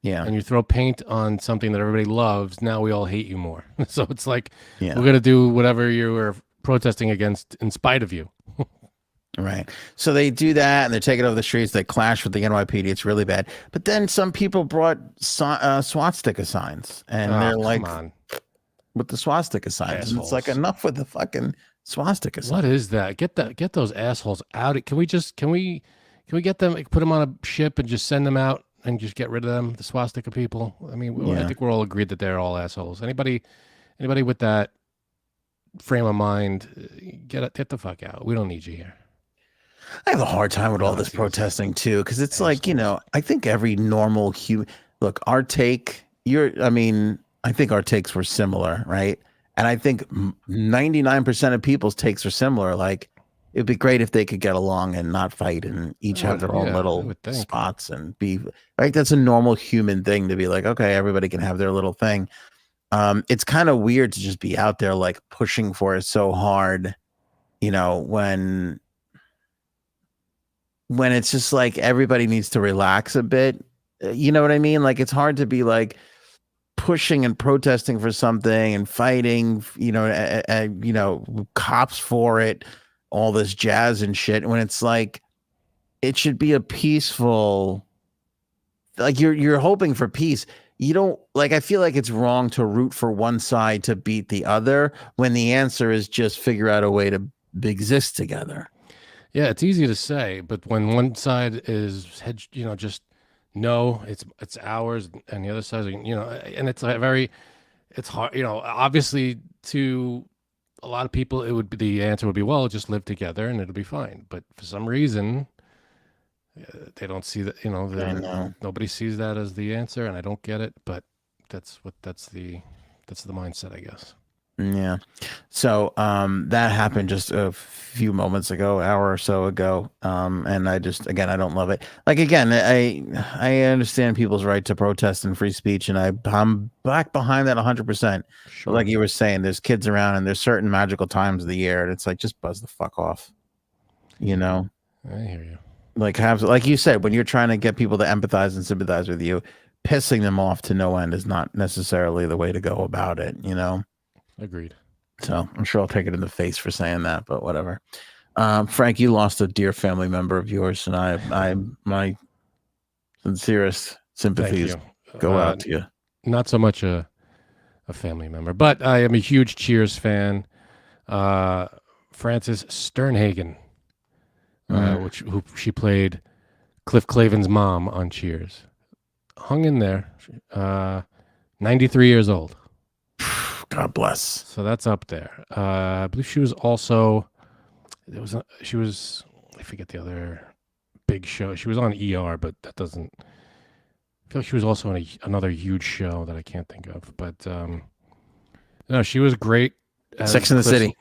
Yeah. And you throw paint on something that everybody loves. Now we all hate you more. So it's like we're gonna do whatever you were protesting against in spite of you. Right. So they do that and they're taking over the streets. They clash with the NYPD. It's really bad. But then some people brought swastika signs and they're like, with the swastika signs. And it's like, enough with the fucking swastika signs. What is that? Get those assholes out. Can we get them, put them on a ship and just send them out and just get rid of them? The swastika people. I mean, I think we're all agreed that they're all assholes. Anybody with that frame of mind, get the fuck out. We don't need you here. I have a hard time with all this protesting too, because it's like, you know, I think every normal human, look, I think our takes were similar, right? And I think 99% of people's takes are similar. Like, it'd be great if they could get along and not fight and each have their own little spots and be, right? That's a normal human thing to be like, okay, everybody can have their little thing. It's kind of weird to just be out there like pushing for it so hard, you know, when it's just like everybody needs to relax a bit. You know what I mean? Like, it's hard to be like pushing and protesting for something and fighting, you know, cops for it, all this jazz and shit, when it's like, it should be a peaceful, like you're hoping for peace. You don't, like, I feel like it's wrong to root for one side to beat the other when the answer is just figure out a way to exist together. Yeah, it's easy to say, but when one side is, you know, just no, it's ours, and the other side, you know, and it's it's hard, you know, obviously to a lot of people, the answer would be, well, just live together and it'll be fine. But for some reason, they don't see that, you know, nobody sees that as the answer, and I don't get it, but that's the mindset, I guess. Yeah. So that happened just a few moments ago, hour or so ago. And I don't love it. Like, again, I understand people's right to protest and free speech, and I'm back behind that 100%. Sure. But like you were saying, there's kids around and there's certain magical times of the year, and it's like, just buzz the fuck off. You know? I hear you. Like you said, when you're trying to get people to empathize and sympathize with you, pissing them off to no end is not necessarily the way to go about it, you know? Agreed. So I'm sure I'll take it in the face for saying that, but whatever. Frank, you lost a dear family member of yours, and I my sincerest sympathies go out to you. Not so much a family member, but I am a huge Cheers fan. Frances Sternhagen, who she played Cliff Clavin's mom on Cheers, hung in there. 93 years old. God bless. So that's up there. I believe she was also, I forget the other big show. She was on ER, but that doesn't. I feel like she was also on another huge show that I can't think of. But no, she was great. Sex in the City.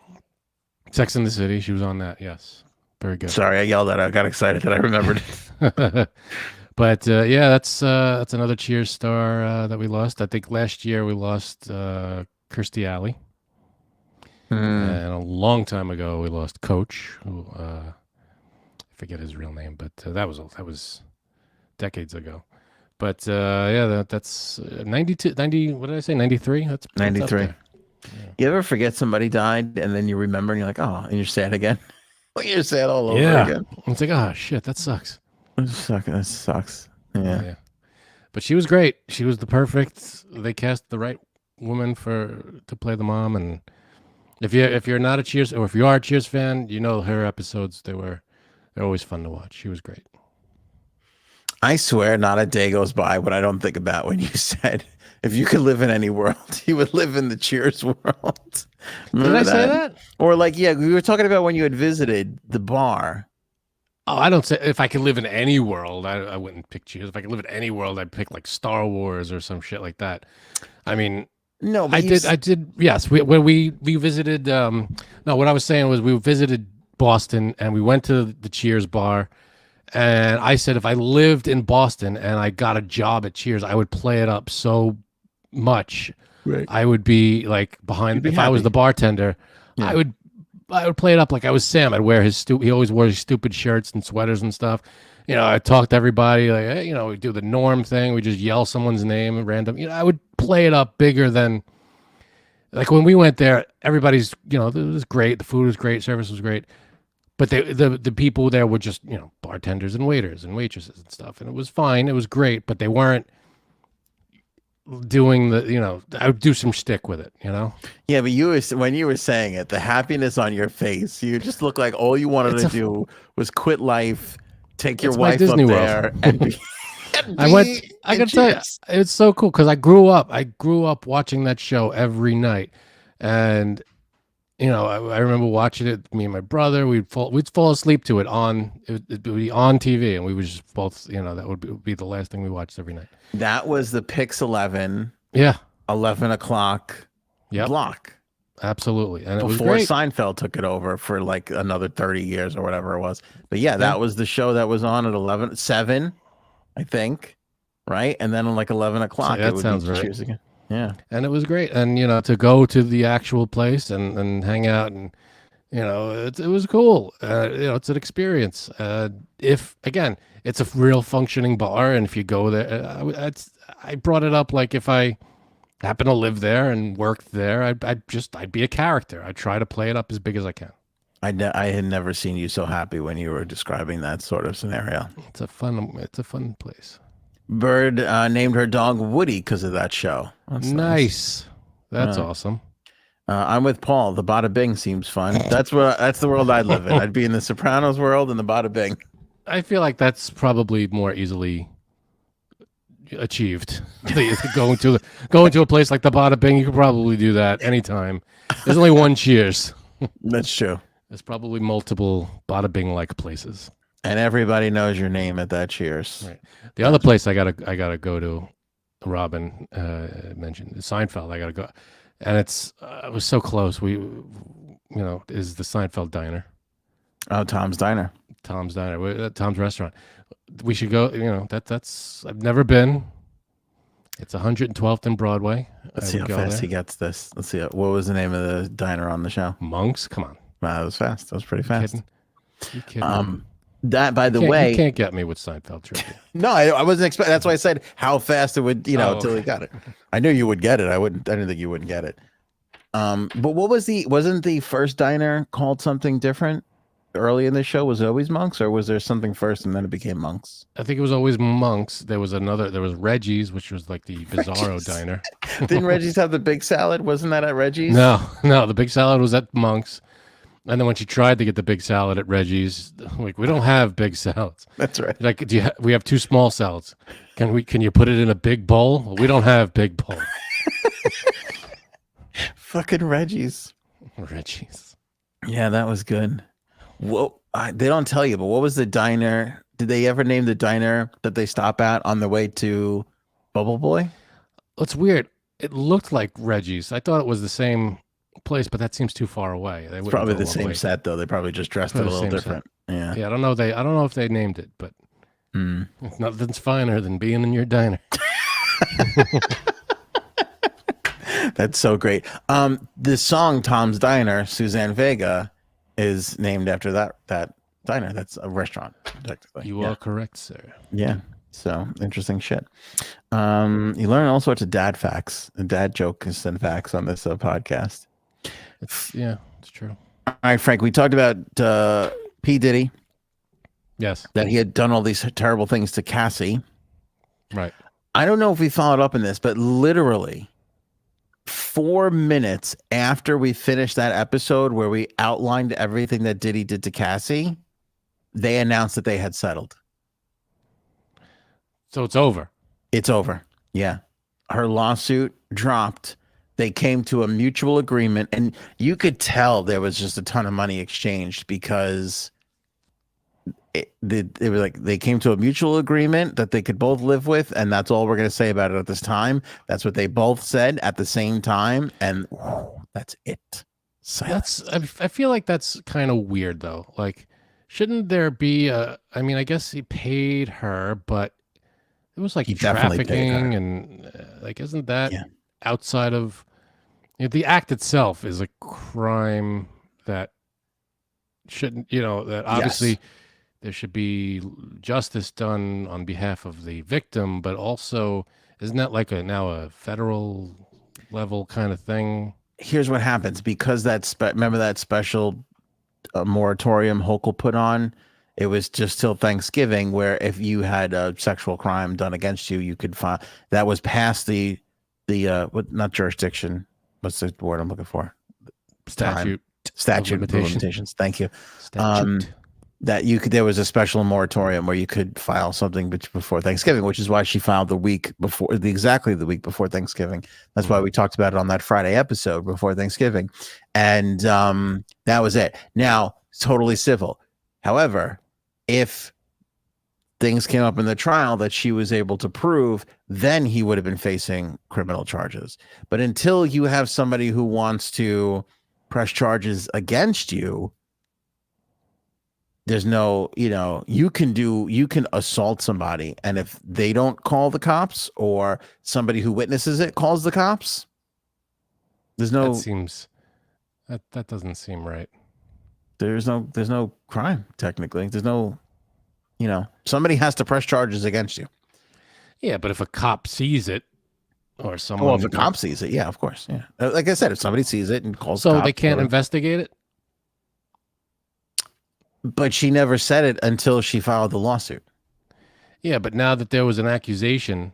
Sex in the City. She was on that. Yes, very good. Sorry, I yelled at it. I got excited that I remembered. But yeah, that's another Cheers star that we lost. I think last year we lost Kirstie Alley. And a long time ago, we lost Coach, who I forget his real name, but that was decades ago. But yeah, that's 92, 90. What did I say? 93. That's 93. Yeah. You ever forget somebody died and then you remember and you're like, oh, and you're sad again? Well, you're sad all over again. It's like, oh shit, that sucks. That sucks. Yeah. But she was great. She was the perfect. They cast the right woman to play the mom, and if you're not a Cheers, or if you are a Cheers fan, you know her episodes. They're always fun to watch. She was great. I swear, not a day goes by when I don't think about when you said if you could live in any world, you would live in the Cheers world. Did I say that? Or like, yeah, we were talking about when you had visited the bar. Oh, I don't say if I could live in any world, I wouldn't pick Cheers. If I could live in any world, I'd pick like Star Wars or some shit like that. I mean, no, but I did. Yes, when we visited. No, what I was saying was we visited Boston and we went to the Cheers bar, and I said if I lived in Boston and I got a job at Cheers, I would play it up so much. Right. I would be like behind. If I was the bartender, I would play it up like I was Sam. I'd wear he always wore his stupid shirts and sweaters and stuff. You know, I talk to everybody like, hey, you know, we do the norm thing. We just yell someone's name at random. You know, I would play it up bigger than like when we went there, everybody's, you know, it was great. The food was great. Service was great. But the people there were just, you know, bartenders and waiters and waitresses and stuff. And it was fine. It was great. But they weren't doing the, you know, I would do some shtick with it, you know? Yeah, but when you were saying it, the happiness on your face, you just looked like all you wanted to do was quit life, take your wife Disney up World. there, and be. I gotta tell you, it's so cool because I grew up watching that show every night, and you know, I remember watching it. Me and my brother, we'd fall asleep to it it'd be on TV, and we would just both, you know, that would be the last thing we watched every night. That was the Pix 11. Yeah, 11 o'clock block. Absolutely, and it was before great. Seinfeld took it over for like another 30 years or whatever it was. But yeah, that was the show that was on at 7, I think, right? And then on like 11 o'clock, that sounds right. Cheers again. Yeah, and it was great, and you know, to go to the actual place and hang out, and you know, it was cool. You know, it's an experience. If again, it's a real functioning bar, and if you go there, I brought it up like if I happen to live there and work there, I'd be a character. I'd try to play it up as big as I can. I had never seen you so happy when you were describing that sort of scenario. It's a fun place. Bird named her dog Woody because of that show. That's nice. That's awesome. I'm with Paul. The Bada Bing seems fun. That's the world I'd live in. I'd be in the Sopranos world and the Bada Bing. I feel like that's probably more easily achieved. Going to a place like the Bada Bing, you could probably do that anytime. There's only one Cheers. That's true. There's probably multiple Bada Bing like places, and everybody knows your name at that Cheers. Right. The other place I gotta go to, Robin mentioned Seinfeld. I gotta go, and it was so close. Is the Seinfeld Diner. Oh, Tom's Diner. Tom's Restaurant. We should go. You know, that's I've never been. It's 112th and Broadway. Let's see how fast he gets this. Let's see. What was the name of the diner on the show? Monk's. Come on. Wow, that was fast. That was pretty fast. You kidding? That, by the way, you can't get me with Seinfeld trivia. No, I wasn't expecting. That's why I said how fast it would. You know, until he got it. I knew you would get it. I didn't think you wouldn't get it. But what wasn't the first diner called something different? Early in the show, was it always Monk's, or was there something first and then it became Monk's? I think it was always Monk's. There was Reggie's, which was like the Bizarro diner. Didn't Reggie's have the big salad? Wasn't that at Reggie's? No, the big salad was at Monk's. And then when she tried to get the big salad at Reggie's, like, we don't have big salads. That's right. Like, we have 2 small salads. Can you put it in a big bowl? Well, we don't have big bowl. Fucking Reggie's. Reggie's. Yeah, that was good. Well, they don't tell you, but what was the diner Did they ever name the diner that they stop at on the way to Bubble Boy? It's weird. It looked like Reggie's. I thought it was the same place, but that seems too far away. They It's wouldn't probably go the all same way. set though. They probably just dressed it a Probably the little same set. different. Yeah. Yeah, I don't know. I don't know if they named it, but Hmm. nothing's finer than being in your diner. That's so great. The song Tom's Diner, Suzanne Vega, is named after that diner. That's a restaurant, technically. You are correct, sir. Yeah. So interesting shit. You learn all sorts of dad facts, dad jokes and facts on this podcast. It's true. All right, Frank, we talked about P. Diddy, Yes. that he had done all these terrible things to Cassie. Right. I don't know if we followed up in this, but literally 4 minutes after we finished that episode where we outlined everything that Diddy did to Cassie, they announced that they had settled. So it's over. It's over. Yeah. Her lawsuit dropped. They came to a mutual agreement, and you could tell there was just a ton of money exchanged because they were like, they came to a mutual agreement that they could both live with, and that's all we're going to say about it at this time. That's what they both said at the same time, and that's it. Silence. I feel like that's kind of weird though. Like, shouldn't there be I mean, I guess he paid her, but it was like He definitely paid her. trafficking and like, isn't that Yeah. outside of the act itself is a crime that shouldn't, that obviously Yes. there should be justice done on behalf of the victim, but also isn't that like now a federal level kind of thing? Here's what happens because remember that special moratorium Hochul put on. It was just till Thanksgiving, where if you had a sexual crime done against you, you could file. That was past the not jurisdiction. What's the word I'm looking for? Statute Statute of limitation. limitations. Thank you. statute. That you could. There was a special moratorium where you could file something before Thanksgiving, which is why she filed exactly the week before Thanksgiving. That's why we talked about it on that Friday episode before Thanksgiving, and that was it. Now it's totally civil. However, if things came up in the trial that she was able to prove, then he would have been facing criminal charges. But until you have somebody who wants to press charges against you, there's no, you can assault somebody, and if they don't call the cops or somebody who witnesses it calls the cops, there's no That doesn't seem right. there's no crime technically. There's no, somebody has to press charges against you. Yeah, but if a cop sees it or someone, Well, if a cop sees it, yeah, of course, yeah. Like I said, if somebody sees it and calls, so the cops, they can't whatever. investigate it. But she never said it until she filed the lawsuit. Yeah, but now that there was an accusation,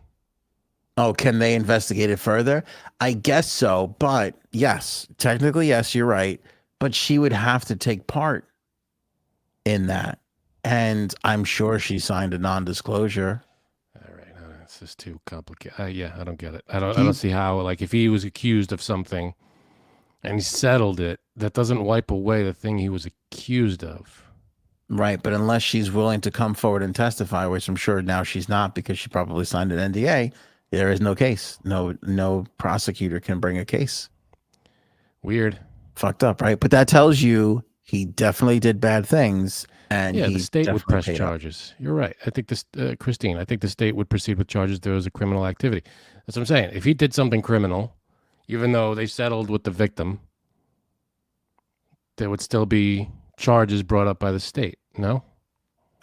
Oh, can they investigate it further? I guess so. But yes, technically, yes, you're right. But she would have to take part in that. And I'm sure she signed a non-disclosure. all right, it's just too complicated. Yeah, I don't get it. I don't see how. Like, if he was accused of something and he settled it, that doesn't wipe away the thing he was accused of. Right. But unless she's willing to come forward and testify, which I'm sure now she's not because she probably signed an NDA, there is no case. No prosecutor can bring a case. Weird. Fucked up, right? But that tells you he definitely did bad things. And Yeah, he the state would definitely press paid up. charges. You're right. I think this, Christine, I think the state would proceed with charges. There was a criminal activity. That's what I'm saying. If he did something criminal, even though they settled with the victim, there would still be charges brought up by the state. No?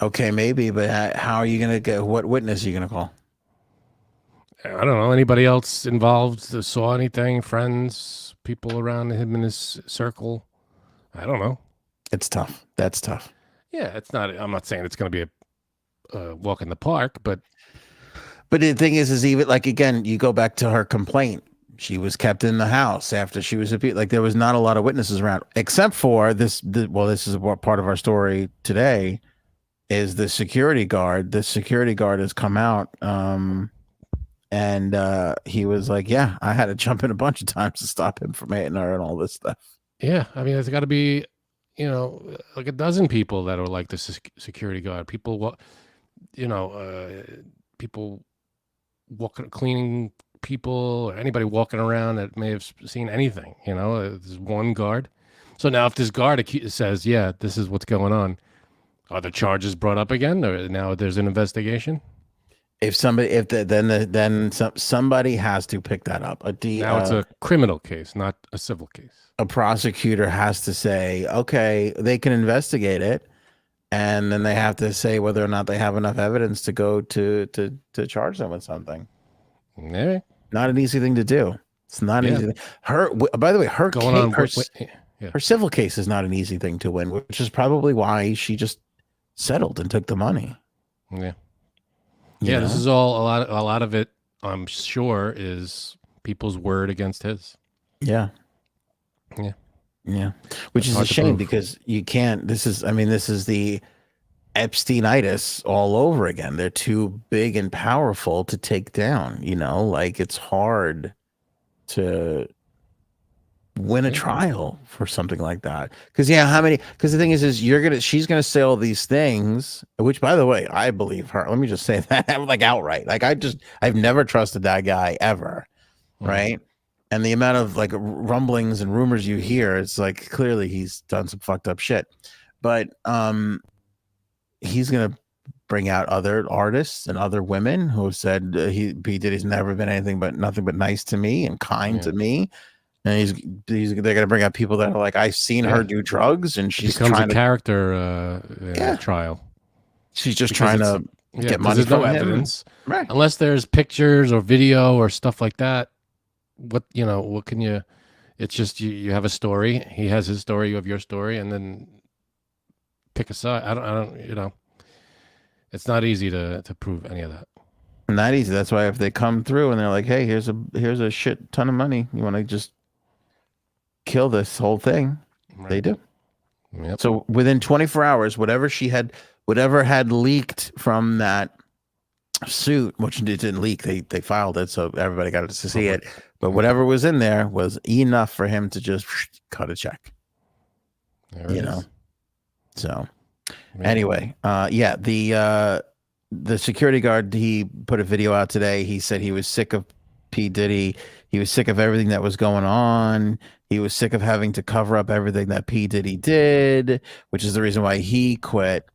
Okay, maybe, but how are you going to get, what witness are you going to call? I don't know. Anybody else involved that saw anything? Friends, people around him in his circle? I don't know. It's tough. That's tough. Yeah, it's not. I'm not saying it's going to be a walk in the park, but the thing is even like, again, you go back to her complaint. She was kept in the house after she was abused. Like there was not a lot of witnesses around, except for this. This is what part of our story today is the security guard. The security guard has come out, and he was like, "Yeah, I had to jump in a bunch of times to stop him from hitting her and all this stuff." yeah, I mean, there's got to be, like a dozen people that are like the security guard. People, people cleaning people, or anybody walking around that may have seen anything. There's one guard. So now, if this guard says, "Yeah, this is what's going on," are the charges brought up again, or now there's an investigation? Somebody has to pick that up. Now it's a criminal case, not a civil case. A prosecutor has to say, okay, they can investigate it, and then they have to say whether or not they have enough evidence to go to charge them with something. Yeah. Not an easy thing to do. It's not an easy thing. By the way, her civil case is not an easy thing to win, which is probably why she just settled and took the money. Yeah. Yeah, this is all a lot of it, I'm sure, is people's word against his. Yeah. Yeah. Yeah. Which is a shame because you can't, this is the Epsteinitis all over again. They're too big and powerful to take down, it's hard to win a trial for something like that. Because the thing is she's gonna say all these things, which, by the way, I believe her. Let me just say that like outright. Like I've never trusted that guy ever. Right. And the amount of like rumblings and rumors you hear, it's like clearly he's done some fucked up shit. But he's gonna bring out other artists and other women who have said P Diddy's never been nothing but nice to me and kind to me. And they're gonna bring out people that are like, I've seen her do drugs, and she's becomes trying a character trial. She's just trying to get money. There's no evidence, right? Unless there's pictures or video or stuff like that. What can you? It's just you have a story. He has his story. You have your story, and then pick a side. I don't. It's not easy to prove any of that. Not easy. That's why if they come through and they're like, hey, here's a shit ton of money. You want to just kill this whole thing? Right. They do. Yep. So within 24 hours, whatever had leaked from that suit, which it didn't leak, they filed it, so everybody got to see it. But whatever was in there was enough for him to just cut a check. So anyway, the security guard, he put a video out today. He said he was sick of P Diddy. He was sick of everything that was going on. He was sick of having to cover up everything that P Diddy did, which is the reason why he quit.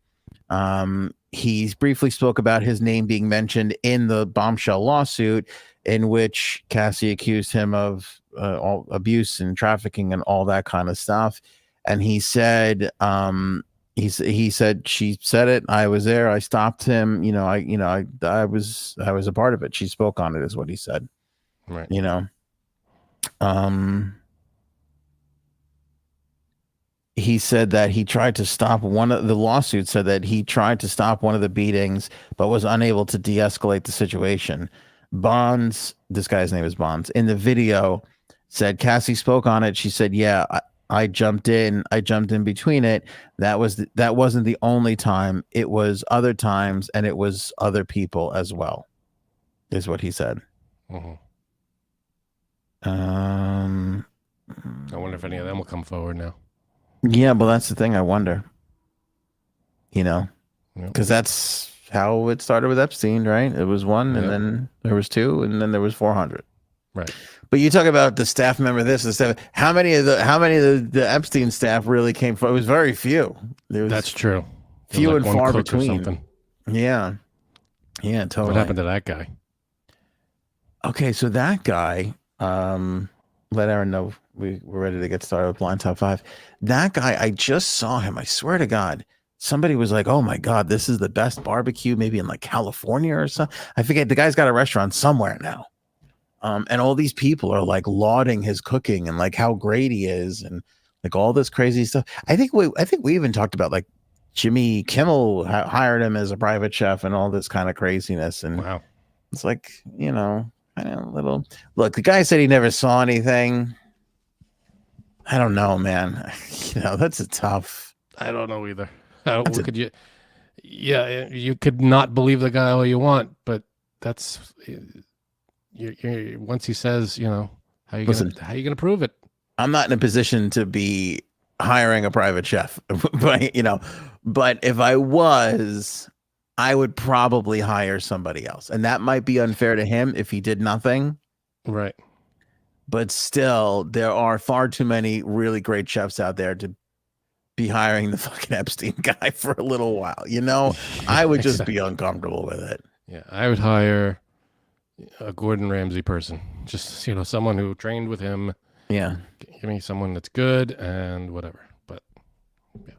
He briefly spoke about his name being mentioned in the bombshell lawsuit in which Cassie accused him of all abuse and trafficking and all that kind of stuff. And he said, he said, she said it. I was there. I stopped him. I was a part of it. She spoke on it, is what he said. Right. He said that he tried to stop the lawsuit said that he tried to stop one of the beatings, but was unable to de-escalate the situation. Bonds, this guy's name is Bonds, in the video said Cassie spoke on it. She said, yeah, I jumped in between it. That wasn't the only time. It was other times, and it was other people as well, is what he said. Mm-hmm. I wonder if any of them will come forward now. Yeah, well, that's the thing. I wonder. Because that's how it started with Epstein, right? It was one, and then there was two, and then there was 400. Right. But you talk about the staff member, this and stuff. How many of the Epstein staff really came from? It was very few. That's true. Few and far between. Yeah. Yeah, totally. What happened to that guy? Okay, so that guy, let Aaron know we're ready to get started with Blind Top 5. That guy, I just saw him. I swear to God. Somebody was like, oh my God, this is the best barbecue, maybe in like California or something. I forget. The guy's got a restaurant somewhere now. And all these people are like lauding his cooking and like how great he is and like all this crazy stuff. I think we even talked about like Jimmy Kimmel hired him as a private chef and all this kind of craziness. And wow, it's like, kind of little. Look, the guy said he never saw anything. I don't know, man. That's a tough. I don't know either. Could you? Yeah, you could not believe the guy all you want, but that's. You're once he says, how you gonna prove it? I'm not in a position to be hiring a private chef, but but if I was, I would probably hire somebody else. And that might be unfair to him if he did nothing. Right. But still, there are far too many really great chefs out there to be hiring the fucking Epstein guy for a little while. You know, I would just be uncomfortable with it. Yeah, I would hire a Gordon Ramsay person. Just, someone who trained with him. Yeah. Give me someone that's good and whatever. But yeah.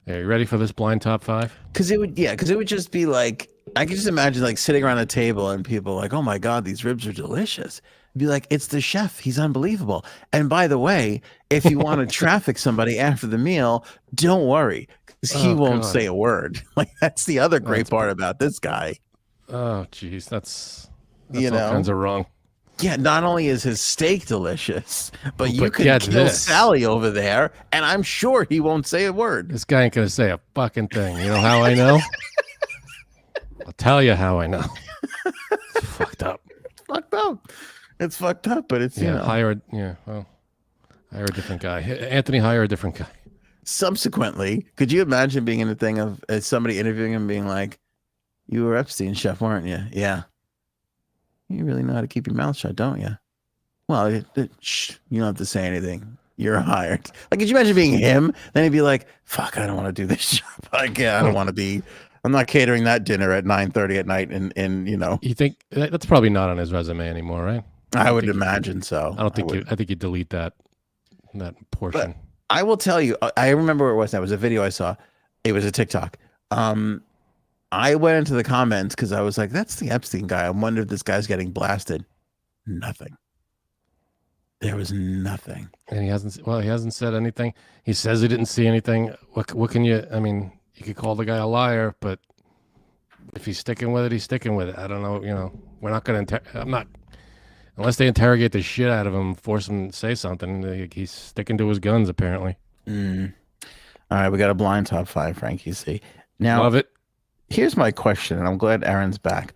Are you ready for this blind top 5? Because it would just be like, I could just imagine like sitting around a table and people like, oh my God, these ribs are delicious. Be like, it's the chef. He's unbelievable. And by the way, if you want to traffic somebody after the meal, don't worry, because he won't say a word. Like, that's the other great part about this guy. Oh, geez, that's all kinds of wrong. Yeah, not only is his steak delicious, but you could kill this. Sally over there, and I'm sure he won't say a word. This guy ain't gonna say a fucking thing. You know how I know? I'll tell you how I know. It's fucked up. It's fucked up, but it's hire a different guy. Anthony, hire a different guy. Subsequently, could you imagine being in the thing of somebody interviewing him being like, "You were Epstein chef, weren't you?" Yeah. You really know how to keep your mouth shut, don't you? Well, shh, you don't have to say anything. You're hired. Like, could you imagine being him? Then he'd be like, "Fuck, I don't want to do this job. I don't want to be. I'm not catering that dinner at 9:30 at night." And you think that's probably not on his resume anymore, right? I would imagine so. I don't think I think you delete that portion. But I will tell you, I remember where it was. That was a video I saw. It was a TikTok. I went into the comments because I was like, that's the Epstein guy. I wonder if this guy's getting blasted. Nothing. There was nothing. And he hasn't said anything. He says he didn't see anything. What can you, I mean, you could call the guy a liar, but if he's sticking with it, he's sticking with it. I don't know, we're not going to, unless they interrogate the shit out of him, force him to say something, he's sticking to his guns, apparently. All right, we got a blind top 5, Frank, you see. Now, love it. Here's my question, and I'm glad Aaron's back.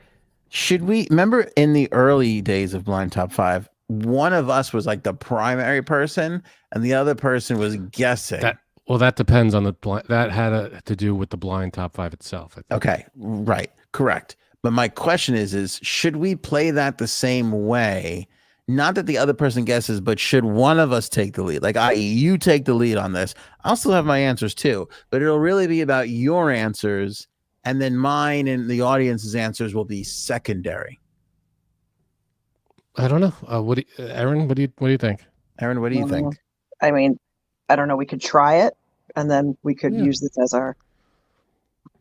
Should we remember in the early days of blind top 5, one of us was like the primary person and the other person was guessing? That depends on that had to do with the blind top 5 itself. Okay, right, correct. But my question is should we play that the same way? Not that the other person guesses, but should one of us take the lead? Like, you take the lead on this. I'll still have my answers too, but it'll really be about your answers. And then mine and the audience's answers will be secondary. I don't know. Aaron, what do you think? Aaron, what do you think? I mean, I don't know. We could try it, and then we could use this as our.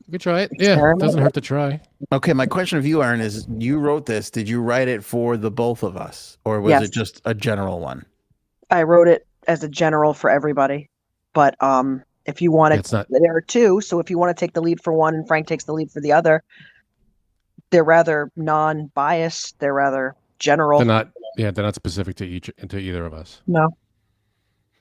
We could try it. Yeah, it doesn't hurt to try. Okay, my question of you, Aaron, is: you wrote this. Did you write it for the both of us, or was it just a general one? I wrote it as a general for everybody, but if you want to, there are 2. So if you want to take the lead for one and Frank takes the lead for the other, they're rather non-biased. They're rather general. They're not specific to either of us. No,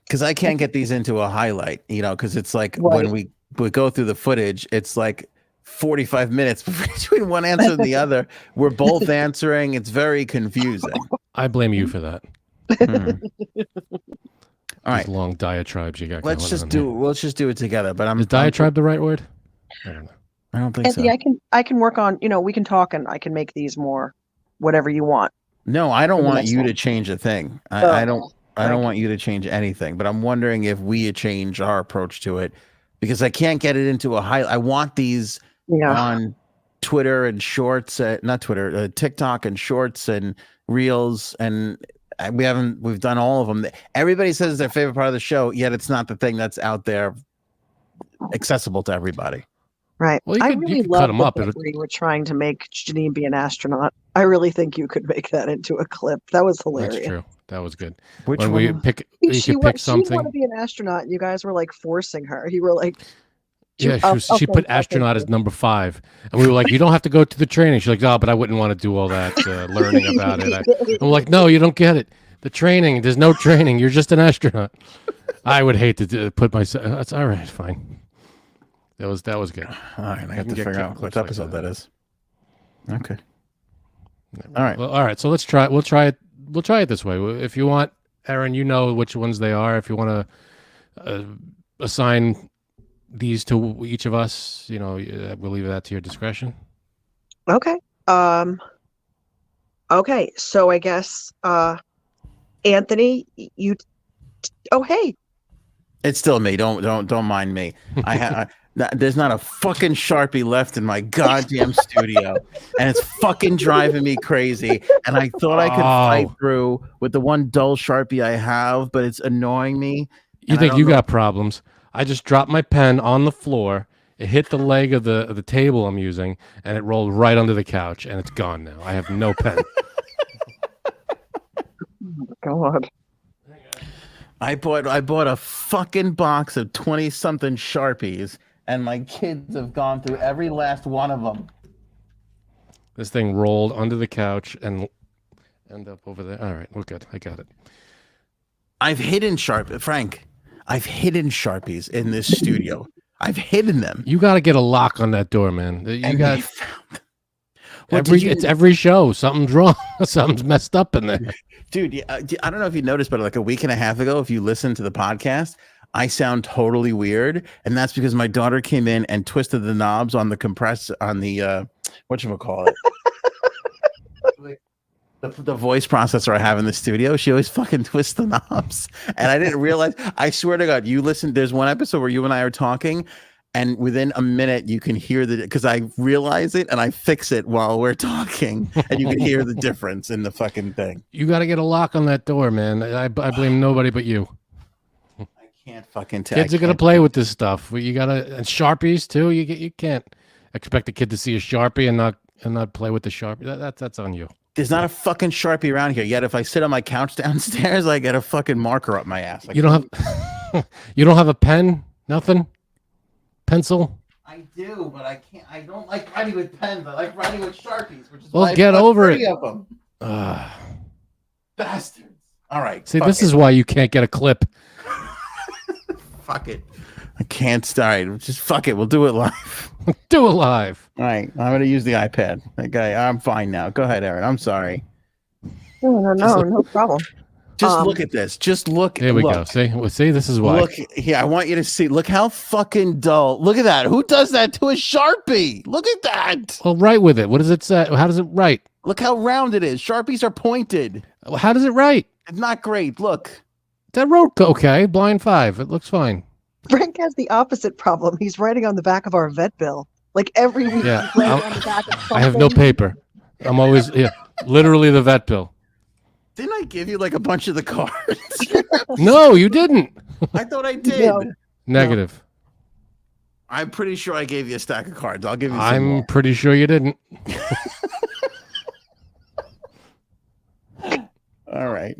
because I can't get these into a highlight. Because it's like when we go through the footage, it's like 45 minutes between one answer and the other. We're both answering. It's very confusing. I blame you for that. All right, long diatribes you got. Let's just do it together. But is diatribe the right word? I don't know. I don't think so. I can work on. We can talk and I can make these more whatever you want. No, I don't want you to change a thing. I don't want you to change anything. But I'm wondering if we change our approach to it, because I can't get it into a highlight. I want these on Twitter and Shorts, not Twitter, TikTok and Shorts and Reels, and we've done all of them. Everybody says it's their favorite part of the show, yet it's not the thing that's out there accessible to everybody. Right. Well, I really love cut them up. Where you were trying to make Janine be an astronaut. I really think you could make that into a clip. That was hilarious. That's true. That was good. Which when one? We pick, you could pick something. She wanted to be an astronaut, and you guys were like forcing her. You were like, she put astronaut as number 5, and we were like, you don't have to go to the training. She's like, oh, but I wouldn't want to do all that learning about it. I'm like, no, you don't get it. The training, there's no training. You're just an astronaut. I would hate to put myself. That's all right. Fine. That was good. All right, I have to figure out what episode that is. Okay. All right. Well, all right. So let's try. We'll try it. We'll try it this way. If you want, Aaron, you know which ones they are. If you want to assign these to each of us. You know, we'll leave that to your discretion. Okay. Okay. So I guess, Anthony, oh, hey. It's still me. Don't mind me. There's not a fucking Sharpie left in my goddamn studio, and it's fucking driving me crazy. And I thought I could fight through with the one dull Sharpie I have, but it's annoying me. You think you got problems? I just dropped my pen on the floor. It hit the leg of the table I'm using, and it rolled right under the couch, and it's gone now. I have no pen. Oh, God. I bought a fucking box of 20-something Sharpies, and my kids have gone through every last one of them. This thing rolled under the couch and end up over there. All right, we're good. I got it. I've hidden Frank. I've hidden Sharpies in this studio. I've hidden them. You got to get a lock on that door, man. It's every show. Something's wrong. Something's messed up in there. Dude, I don't know if you noticed, but like a week and a half ago, if you listen to the podcast, I sound totally weird. And that's because my daughter came in and twisted the knobs on the whatchamacallit? The voice processor I have in the studio. She always fucking twists the knobs. And I didn't realize, I swear to God, you listen, there's one episode where you and I are talking, and within a minute you can hear because I realize it and I fix it while we're talking, and you can hear the difference in the fucking thing. You got to get a lock on that door, man. I blame nobody but you. I can't fucking tell. Kids are gonna play with this stuff. You gotta, and Sharpies too. You can't expect a kid to see a Sharpie and not play with the Sharpie. That's on you. There's not a fucking Sharpie around here. Yet if I sit on my couch downstairs, I get a fucking marker up my ass. You don't have a pen? Nothing? Pencil? I do, but I can't. I don't like writing with pens. I like writing with Sharpies, which is well, get over it. Of them. Bastards. All right. See, this is why you can't get a clip. Fuck it. I can't start. Just fuck it. We'll do it live. Do it live. All right. I'm going to use the iPad. Okay. I'm fine now. Go ahead, Aaron. I'm sorry. No problem. Just look at this. Just look. Here we go. See, this is why. Look here. I want you to see. Look how fucking dull. Look at that. Who does that to a Sharpie? Look at that. Well, write with it. What does it say? How does it write? Look how round it is. Sharpies are pointed. How does it write? It's not great. Look. That wrote okay. Blind 5. It looks fine. Frank has the opposite problem. He's writing on the back of our vet bill. Like every week. Yeah. He's writing on the back of I have no paper. I'm always literally the vet bill. Didn't I give you like a bunch of the cards? No, you didn't. I thought I did. No. Negative. I'm pretty sure I gave you a stack of cards. I'll give you some more. Pretty sure you didn't. All right.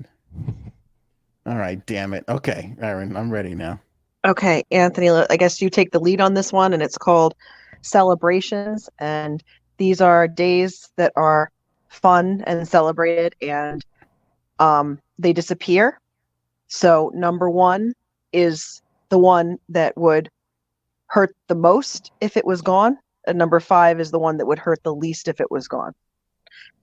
All right, damn it. Okay, Aaron, I'm ready now. Okay, Anthony, I guess you take the lead on this one, and it's called Celebrations. And these are days that are fun and celebrated, and they disappear. So number 1 is the one that would hurt the most if it was gone, and number 5 is the one that would hurt the least if it was gone.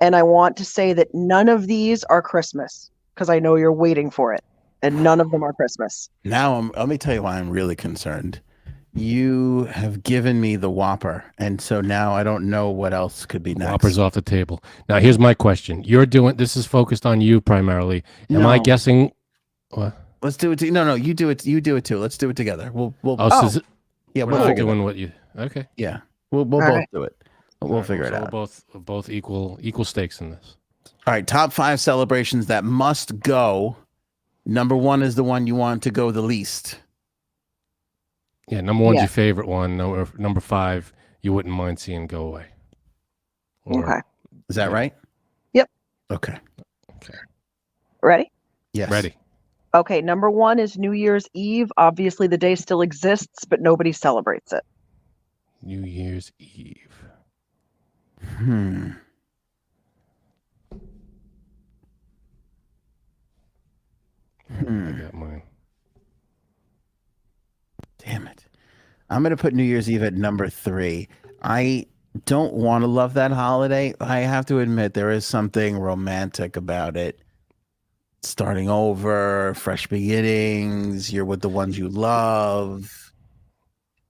And I want to say that none of these are Christmas, because I know you're waiting for it, and none of them are Christmas. Now, let me tell you why I'm really concerned. You have given me the Whopper, and so now I don't know what else could be next. Whopper's off the table. Now, here's my question. This is focused on you primarily. Am I guessing? What? Let's do it. No, you do it. You do it too. Let's do it together. We'll yeah, we're not doing what you. Okay. Yeah, we'll both do it. We'll figure it out. We're both equal stakes in this. All right, top 5 celebrations that must go. Number 1 is the one you want to go the least. Yeah, number 1's your favorite one. Number 5, you wouldn't mind seeing go away. Okay. Is that right? Yep. Okay. Ready? Yes. Ready. Okay, number 1 is New Year's Eve. Obviously, the day still exists, but nobody celebrates it. New Year's Eve. I got mine. Damn it. I'm going to put New Year's Eve at number 3. I don't want to love that holiday. I have to admit there is something romantic about it. Starting over, fresh beginnings, you're with the ones you love.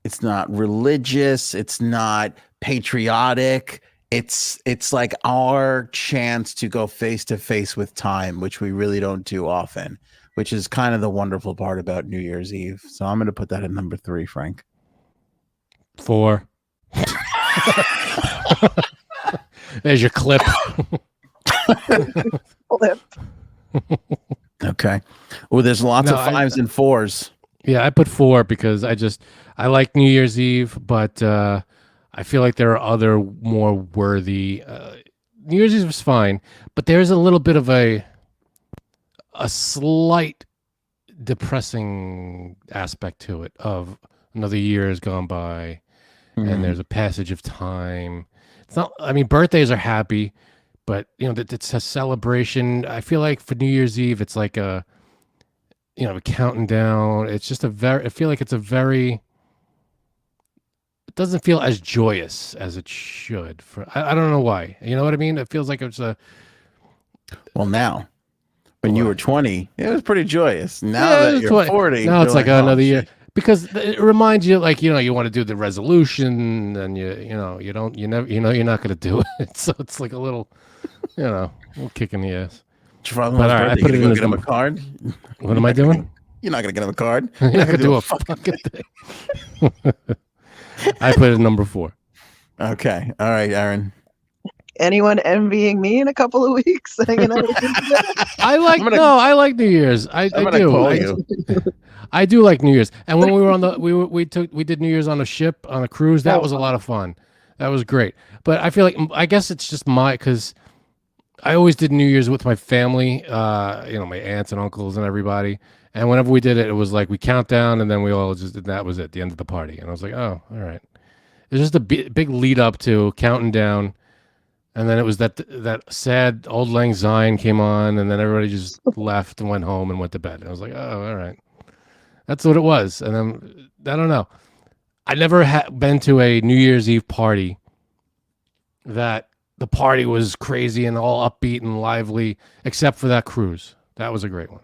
It's not religious. It's not patriotic. It's like our chance to go face to face with time, which we really don't do often, which is kind of the wonderful part about New Year's Eve. So I'm going to put that at number 3, Frank. 4. There's your clip. Okay. Well, there's lots of 5s and 4s. Yeah, I put 4 because I like New Year's Eve, but I feel like there are other more worthy. New Year's Eve is fine, but there's a little bit of a slight depressing aspect to it of another year has gone by, and there's a passage of time. It's not. I mean, birthdays are happy, but it's a celebration. I feel like for New Year's Eve, it's like a counting down. It's just I feel like it's a very. It doesn't feel as joyous as it should. I don't know why. You know what I mean? It feels like it's a. Well, now, when you were 20, it was pretty joyous. Now that you're 20, 40, now it's like another year. Shit. Because it reminds you, like, you want to do the resolution, and you're not going to do it. So it's like a little, a little kick in the ass. But all right, I put it in. Get him a card. What am I doing? You're not going to get him a card. You're not going to do a fucking thing. I put it at number 4. Okay. All right, Aaron. Anyone envying me in a couple of weeks hanging out with you? I like New Year's. I do. I do like New Year's. And when we were on we did New Year's on a ship, on a cruise. That was a lot of fun. That was great. But I feel like, I guess it's just because I always did New Year's with my family, my aunts and uncles and everybody. And whenever we did it, it was like we count down, and then we all that was it, the end of the party. And I was like, oh, all right. It was just a big lead up to counting down. And then it was that sad Auld Lang Syne came on, and then everybody just left and went home and went to bed. And I was like, oh, all right. That's what it was. And then, I don't know. I never been to a New Year's Eve party that the party was crazy and all upbeat and lively, except for that cruise. That was a great one.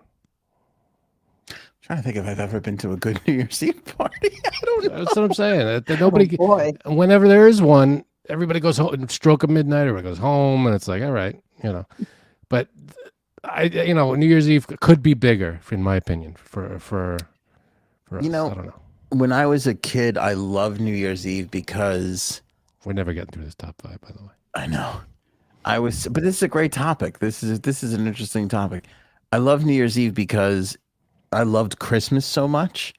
I'm trying to think if I've ever been to a good New Year's Eve party. I don't know. That's what I'm saying. Nobody. Oh boy. Whenever there is one, everybody goes home, stroke of midnight, everybody goes home, and it's like, all right, But New Year's Eve could be bigger, in my opinion, for us. I don't know. When I was a kid, I loved New Year's Eve because we're never getting through this top 5, by the way. I know. But this is a great topic. This is an interesting topic. I love New Year's Eve because I loved Christmas so much,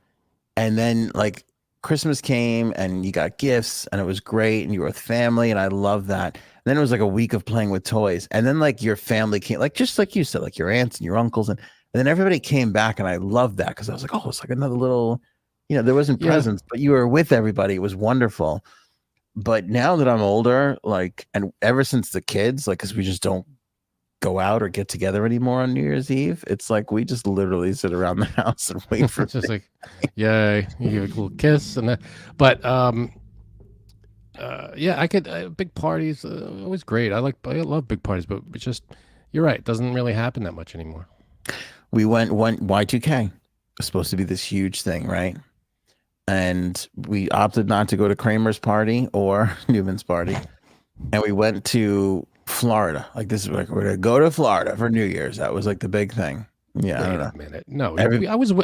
and then like Christmas came and you got gifts and it was great and you were with family and I love that. And then it was like a week of playing with toys, and then like your family came, like just like you said, like your aunts and your uncles, and then everybody came back, and I loved that because I was like, oh, it's like another little, there wasn't presents, but you were with everybody. It was wonderful. But now that I'm older, like, and ever since the kids, like, because we just don't go out or get together anymore on New Year's Eve, it's like we just literally sit around the house and wait for it's just like, yay, you give a little kiss and that. But I could big parties always great. I love big parties, but it's just, you're right, it doesn't really happen that much anymore. We went Y2K. It was supposed to be this huge thing, right? And we opted not to go to Kramer's party or Newman's party, and we went to Florida. Like, this is like, we're gonna go to Florida for New Year's. That was like the big thing. Yeah, I don't know. Wait a minute. No,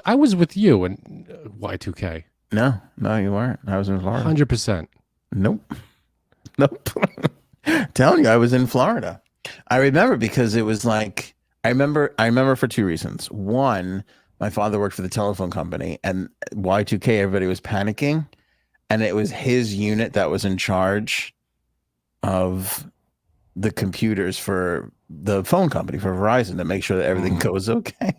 I was with you in Y2K. No, you weren't. I was in Florida. 100%. Nope. Telling you, I was in Florida. I remember because it was like, I remember for 2 reasons. One, my father worked for the telephone company, and Y2K, everybody was panicking, and it was his unit that was in charge of the computers for the phone company, for Verizon, to make sure that everything goes okay.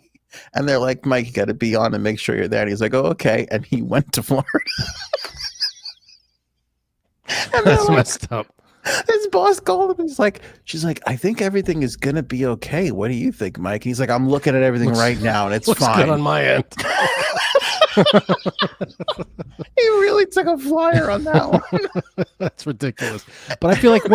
And they're like, Mike, you got to be on and make sure you're there. And he's like, oh, okay. And he went to Florida. And that's like, messed up. His boss called him. She's like, I think everything is going to be okay. What do you think, Mike? And he's like, I'm looking at everything right now, and it's fine. Good on my end. He really took a flyer on that one. That's ridiculous. But I feel like,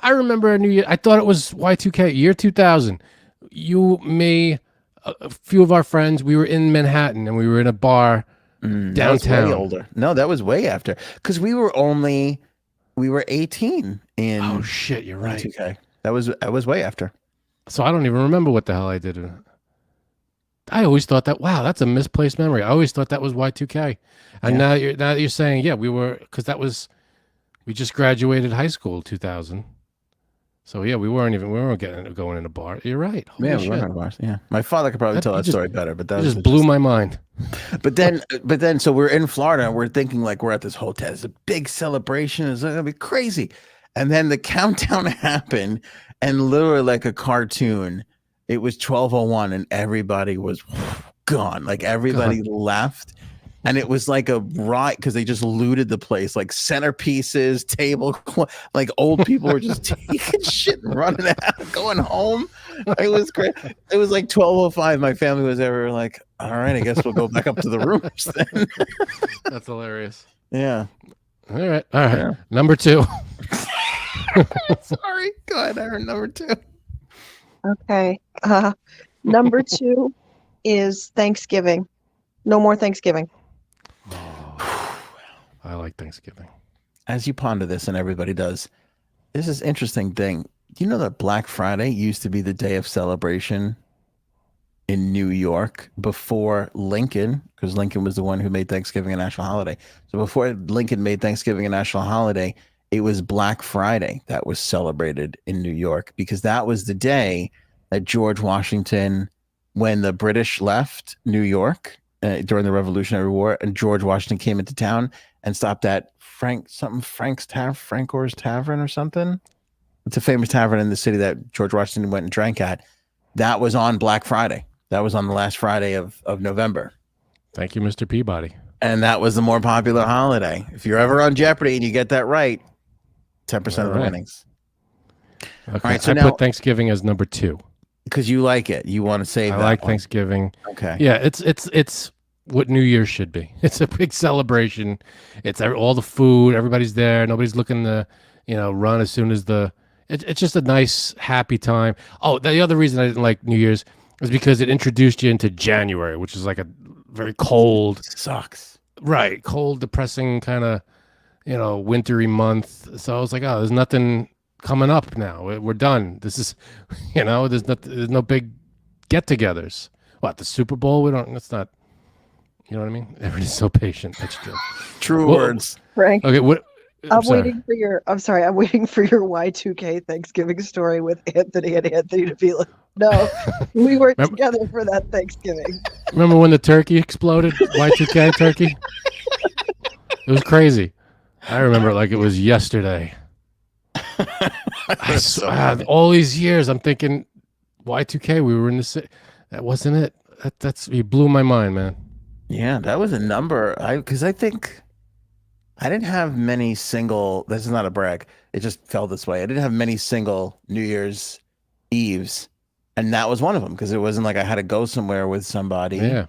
I remember a New Year. I thought it was Y2K, year 2000. You, me, a few of our friends, we were in Manhattan, and we were in a bar That was way Downtown. older. No, that was way after. Because we were 18 in Oh shit, you're right. Y2K. That was way after. So I don't even remember what the hell I did. I always thought that. Wow, that's a misplaced memory. I always thought that was Y2K. And now you're saying, yeah, we were, because we just graduated high school 2000. So yeah, we weren't going in a bar. You're right. Holy Yeah, shit. we were in bars. Yeah, my father could probably tell that story better, but that It was just blew my mind. But then, so we're in Florida and we're thinking like we're at this hotel. It's a big celebration. It's gonna be crazy. And then the countdown happened, and literally like a cartoon, it was 12:01, and everybody was gone. Like everybody left. And it was like a riot because they just looted the place, like centerpieces, like old people were just taking shit and running out, going home. It was great. It was like 12:05. My family was ever like, all right, I guess we'll go back up to the rooms then. That's hilarious. Yeah. All right. Yeah. Number 2. Sorry. Go ahead, Aaron. Number 2. Okay. Number 2 is Thanksgiving. No more Thanksgiving. I like Thanksgiving. As you ponder this, and everybody does, this is interesting thing. Do you know that Black Friday used to be the day of celebration in New York before Lincoln, because Lincoln was the one who made Thanksgiving a national holiday. So before Lincoln made Thanksgiving a national holiday, it was Black Friday that was celebrated in New York, because that was the day that George Washington, when the British left New York during the Revolutionary War, and George Washington came into town and stopped at Frankor's Tavern or something. It's a famous tavern in the city that George Washington went and drank at. That was on Black Friday. That was on the last Friday of November. Thank you, Mr. Peabody. And that was the more popular holiday. If you're ever on Jeopardy and you get that right, 10% of the winnings. Okay. All right, so I now, put Thanksgiving as number 2. because you like it. You want to save I that like one. Thanksgiving. Okay. Yeah, it's what New Year's should be. It's a big celebration. It's all the food. Everybody's there. Nobody's looking to, run as soon as it's just a nice, happy time. Oh, the other reason I didn't like New Year's is because it introduced you into January, which is like a very cold, Sucks. right? Cold, depressing kind of, wintry month. So I was like, oh, there's nothing coming up now. We're done. This is, there's no big get-togethers. What, the Super Bowl? That's not, you know what I mean? Everybody's so patient. That's true. True Well, words. Frank, Okay, what? I'm sorry. waiting for your Y2K Thanksgiving story with Anthony and Anthony to be like, no, we weren't together for that Thanksgiving. Remember when the turkey exploded? Y2K turkey? It was crazy. I remember it like it was yesterday. All these years, I'm thinking Y2K. We were in the city. That wasn't it. That's you blew my mind, man. Yeah, that was a number. Because I think I didn't have many single. This is not a brag. It just felt this way. I didn't have many single New Year's Eves, and that was one of them, because it wasn't like I had to go somewhere with somebody. Yeah.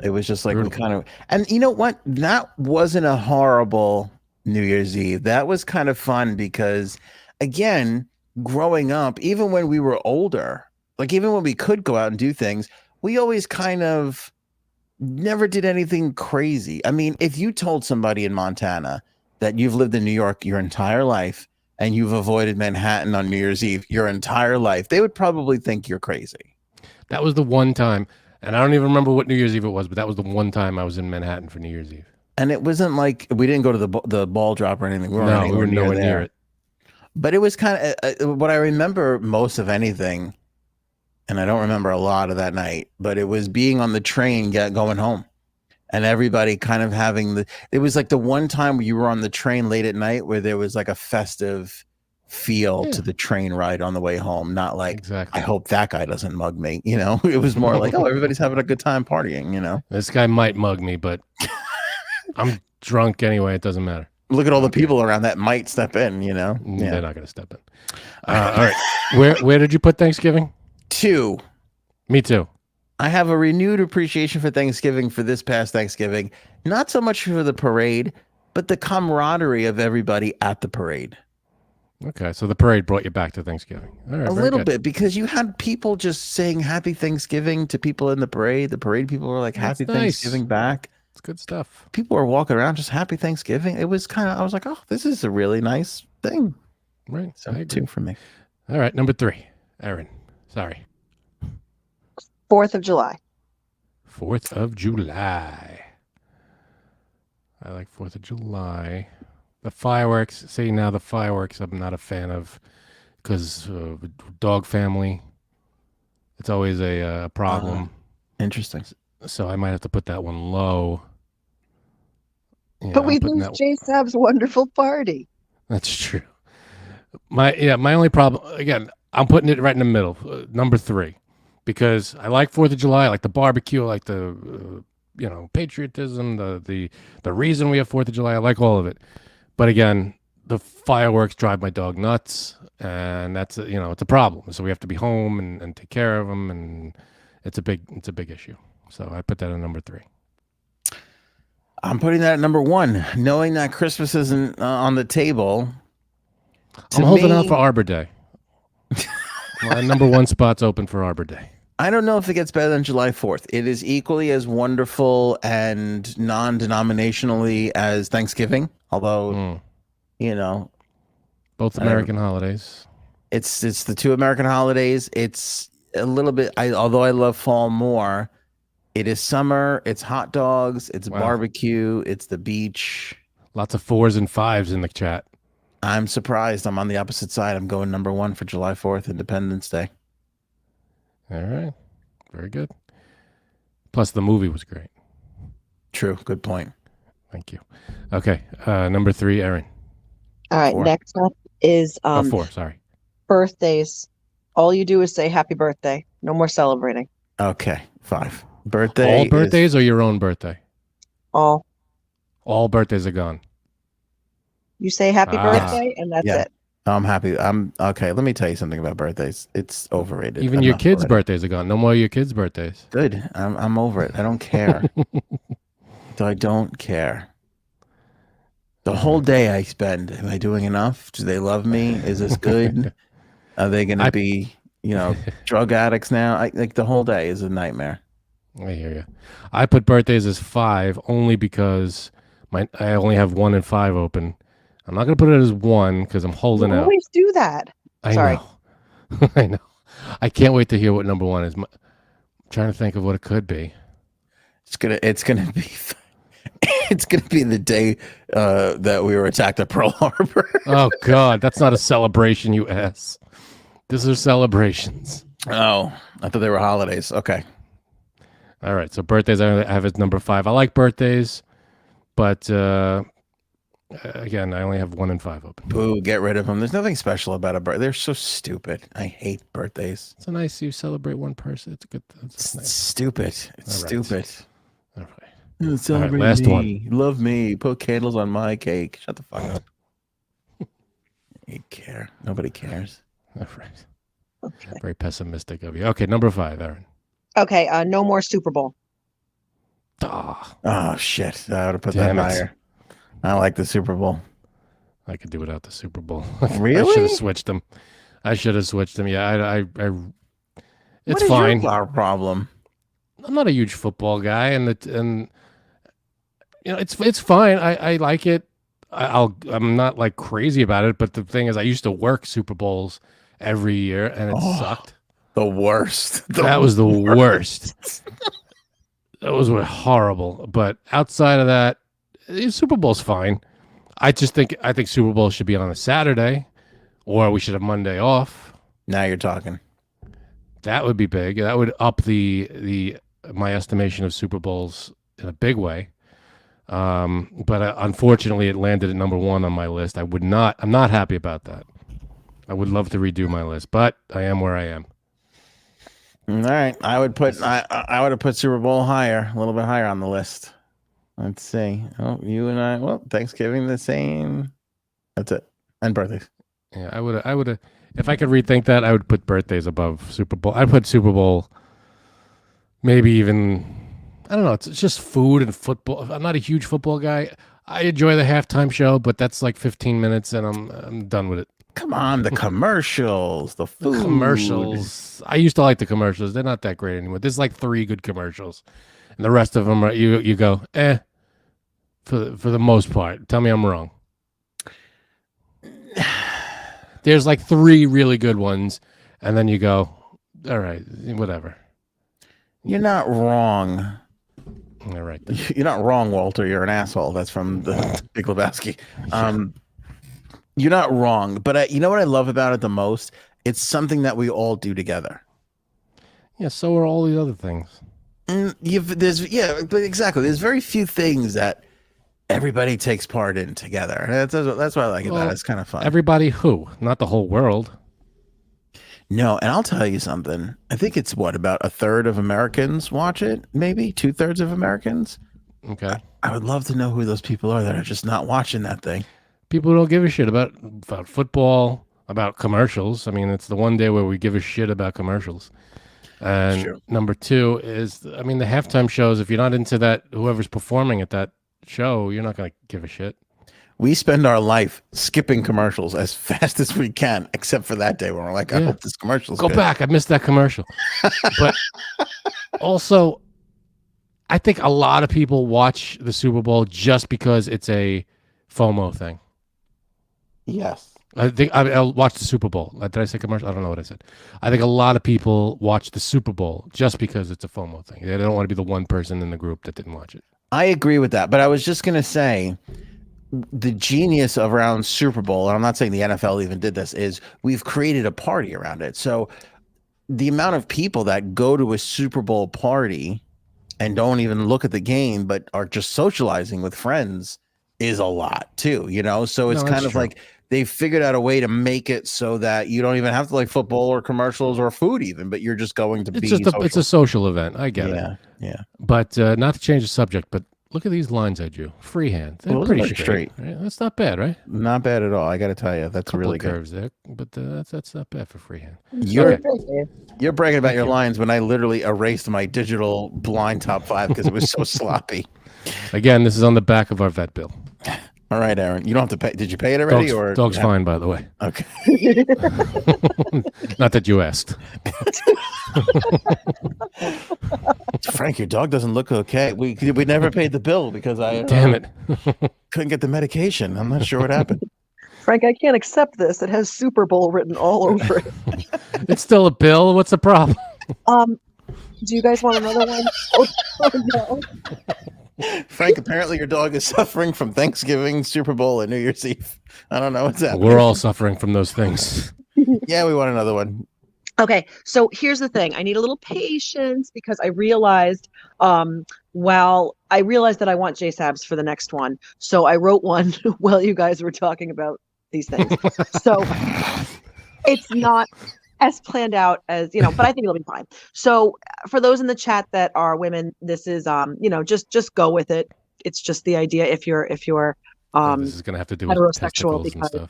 It was just like we kind of, and you know what? That wasn't a horrible New Year's Eve. That was kind of fun because, again, growing up, even when we were older, like even when we could go out and do things, we always kind of never did anything crazy. I mean, if you told somebody in Montana that you've lived in New York your entire life and you've avoided Manhattan on New Year's Eve your entire life, they would probably think you're crazy. That was the one time, and I don't even remember what New Year's Eve it was, but that was the one time I was in Manhattan for New Year's Eve. And it wasn't like we didn't go to the ball drop or anything. We were nowhere near it. But it was kind of what I remember most of anything, and I don't remember a lot of that night, but it was being on the train going home, and everybody kind of having it was like the one time where you were on the train late at night where there was like a festive feel to the train ride on the way home. Not like, I hope that guy doesn't mug me. It was more like, oh, everybody's having a good time partying. This guy might mug me, but I'm drunk anyway. It doesn't matter. Look at all the people around that might step in, They're not going to step in. All right. Where did you put Thanksgiving? 2. Me too. I have a renewed appreciation for Thanksgiving for this past Thanksgiving. Not so much for the parade, but the camaraderie of everybody at the parade. Okay, so the parade brought you back to Thanksgiving. All right, A very little good. bit, because you had people just saying Happy Thanksgiving to people in the parade. The parade people were like, That's Happy nice. Thanksgiving back. It's good stuff. People were walking around just Happy Thanksgiving. It was kind of, I was like, oh, this is a really nice thing. Right, So I agree. 2 for me. All right, number 3, Aaron. Sorry. 4th of July. 4th of July. I like 4th of July. The fireworks. See, now the fireworks I'm not a fan of because dog family. It's always a problem. Interesting. So I might have to put that one low. Yeah, But we I'm putting lose J Sab's wonderful party. That's true. My only problem, again, I'm putting it right in the middle, number 3, because I like 4th of July, I like the barbecue, I like the patriotism, the reason we have 4th of July, I like all of it. But again, the fireworks drive my dog nuts, and that's it's a problem. So we have to be home and take care of them, and it's a big issue. So I put that at number 3. I'm putting that at number 1, knowing that Christmas isn't on the table. I'm holding out for Arbor Day. My number 1 spot's open for Arbor Day. I don't know if it gets better than July 4th. It is equally as wonderful and non-denominationally as Thanksgiving, although, Both American holidays. It's the 2 American holidays. It's a little bit, although I love fall more, it is summer, it's hot dogs, it's barbecue, it's the beach. Lots of 4s and 5s in the chat. I'm surprised. I'm on the opposite side. I'm going number 1 for July 4th, Independence Day. All right. Very good. Plus, the movie was great. True. Good point. Thank you. Okay. Number 3, Erin. All right. 4. Next up is 4, sorry. birthdays. All you do is say happy birthday. No more celebrating. Okay. 5. Birthday. All birthdays or your own birthday? All. All birthdays are gone. You say happy birthday, and that's it. I'm happy. Okay. Let me tell you something about birthdays. It's overrated. Even your kids' birthdays are gone. No more of your kids' birthdays. Good. I'm over it. I don't care. I don't care. The whole day I spend. Am I doing enough? Do they love me? Is this good? Are they going to be, drug addicts now? Like the whole day is a nightmare. I hear you. I put birthdays as 5 only because I only have 1 and 5 open. I'm not going to put it as 1 because I'm holding out. Always do that. Sorry. I know. I can't wait to hear what number 1 is. I'm trying to think of what it could be. It's gonna be it's gonna be the day that we were attacked at Pearl Harbor. Oh God, that's not a celebration, you ass. These are celebrations. Oh, I thought they were holidays. Okay. All right. So birthdays I have as number 5. I like birthdays, but again, I only have 1 and 5 open. Boo, get rid of them. There's nothing special about a birthday. They're so stupid. I hate birthdays. It's a nice you celebrate one person. It's a good. It's nice. stupid. It's stupid. All right. Celebrate last me. one. Love me. Put candles on my cake. Shut the fuck up. You care. Nobody cares. All right. Okay. Very pessimistic of you. Okay, number 5, Aaron. Okay, no more Super Bowl. Oh shit! I would have put that higher. I like the Super Bowl. I could do without the Super Bowl. Really? I should have switched them. Yeah, it's what fine. Is our problem? I'm not a huge football guy, and it's fine. I like it. I'm not like crazy about it, but the thing is, I used to work Super Bowls every year, and it sucked. The worst. That was the worst. Those were horrible. But outside of that, Super Bowl's fine. I think Super Bowl should be on a Saturday, or we should have Monday off. Now you're talking. That would be big. That would up my estimation of Super Bowls in a big way. But unfortunately, it landed at number 1 on my list. I'm not happy about that. I would love to redo my list, but I am where I am. All right, I would have put Super Bowl higher, a little bit higher on the list. Let's see. Oh, you and I. Well, Thanksgiving the same. That's it, and birthdays. Yeah, I would have. If I could rethink that, I would put birthdays above Super Bowl. I'd put Super Bowl. Maybe even. I don't know. It's just food and football. I'm not a huge football guy. I enjoy the halftime show, but that's like 15 minutes, and I'm done with it. Come on, the commercials, the The food. commercials. I used to like the commercials. They're not that great anymore. There's like 3 good commercials, and the rest of them are you go for the most part. Tell me I'm wrong. There's like 3 really good ones, and then you go, all right, whatever. You're not wrong. All right. Then. You're not wrong, Walter. You're an asshole. That's from the Big Lebowski. You're not wrong, but you know what I love about it the most? It's something that we all do together. Yeah, so are all these other things. But exactly. There's very few things that everybody takes part in together. That's what I like about it. It's kind of fun. Everybody who? Not the whole world. No, and I'll tell you something. I think it's about 1/3 of Americans watch it, maybe 2/3 of Americans. Okay. I would love to know who those people are that are just not watching that thing. People who don't give a shit about football, about commercials. I mean, it's the one day where we give a shit about commercials. And Sure. number 2 is, the halftime shows, if you're not into that, whoever's performing at that show, you're not going to give a shit. We spend our life skipping commercials as fast as we can, except for that day when we're like, I hope this commercial's Go good. back. I missed that commercial. But also, I think a lot of people watch the Super Bowl just because it's a FOMO thing. Yes. I think I'll watch the Super Bowl. Did I say commercial? I don't know what I said. I think a lot of people watch the Super Bowl just because it's a FOMO thing. They don't want to be the one person in the group that didn't watch it. I agree with that, but I was just going to say the genius around Super Bowl, and I'm not saying the NFL even did this, is we've created a party around it. So the amount of people that go to a Super Bowl party and don't even look at the game, but are just socializing with friends is a lot too, So it's kind of true. like they've figured out a way to make it so that you don't even have to like football or commercials or food even, but you're just going to be It's a social event. I get it. Yeah. But not to change the subject, but look at these lines I drew. Freehand. They're Those are pretty pretty straight. Right? That's not bad, right? Not bad at all. I got to tell you, that's Couple really of good. curves there, but that's not bad for freehand. You're bragging about your lines when I literally erased my digital blind top 5 because it was so sloppy. Again, this is on the back of our vet bill. All right, Aaron. You don't have to pay. Did you pay it already? Dog's fine, by the way. Okay. Not that you asked. Frank, your dog doesn't look okay. We never paid the bill because I Damn it. couldn't get the medication. I'm not sure what happened. Frank, I can't accept this. It has Super Bowl written all over it. It's still a bill. What's the problem? Do you guys want another one? Oh, no. Frank, apparently your dog is suffering from Thanksgiving, Super Bowl, and New Year's Eve. I don't know what's happening. We're all suffering from those things. Yeah, we want another one. Okay, so here's the thing. I need a little patience because I realized, that I want JSABs for the next one. So I wrote one while you guys were talking about these things. So it's not as planned out as, but I think it'll be fine. So for those in the chat that are women, this is, just go with it. It's just the idea if you're This is going to have to do heterosexual, with because stuff.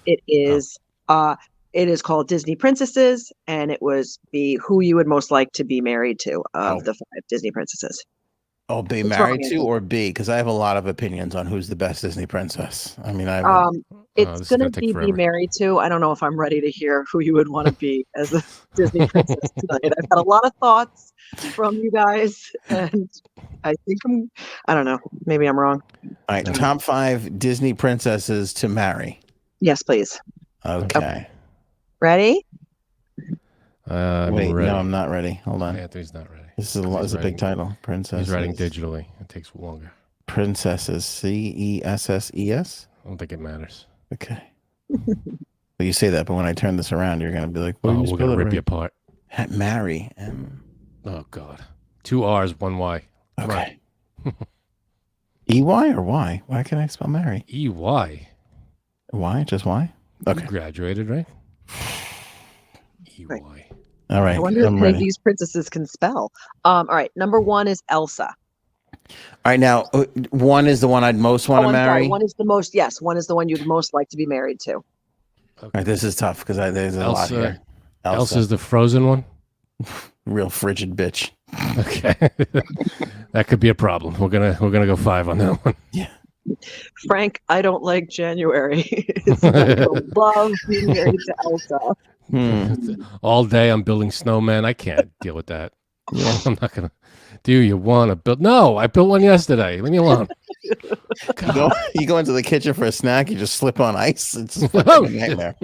it is called Disney Princesses, and it was who you would most like to be married to of the 5 Disney princesses. Oh, be What's married wrong, to Andy? or be? Because I have a lot of opinions on who's the best Disney princess. I mean, It's this is gonna gonna take be forever. married to. I don't know if I'm ready to hear who you would want to be as a Disney princess tonight. I've had a lot of thoughts from you guys, and I think I don't know. Maybe I'm wrong. all right. Top 5 Disney princesses to marry. Yes, please. Okay. Ready? I'm Wait, ready. no, I'm not ready. Hold on. Anthony's not ready. This is a big title. Princesses. He's writing digitally. It takes longer. Princesses. CESSES. I don't think it matters. Okay. Well, you say that, but when I turn this around, you're gonna be like, Oh, "Well, we're going to rip you apart. Marry. Oh, God. 2 R's, 1 Y. Okay. EY or Y? Why can't I spell marry? EY. Y? Just Y? Okay. You graduated, right? EY. All right. I wonder if I'm any of ready. these princesses can spell. All right. Number 1 is Elsa. All right. Now, 1 is the one I'd most want to I'm sorry, marry. 1 is the most. Yes, 1 is the one you'd most like to be married to. All right. This is tough because there's a lot here. Elsa's the frozen one? Real frigid bitch. Okay. That could be a problem. We're gonna go 5 on that one. Yeah. Frank, I don't like January. It's love being married to Elsa. All day I'm building snowmen. I can't deal with that. I'm not gonna. Do you want to build? No, I built one yesterday. Leave me alone. You go into the kitchen for a snack. You just slip on ice. It's a fucking nightmare.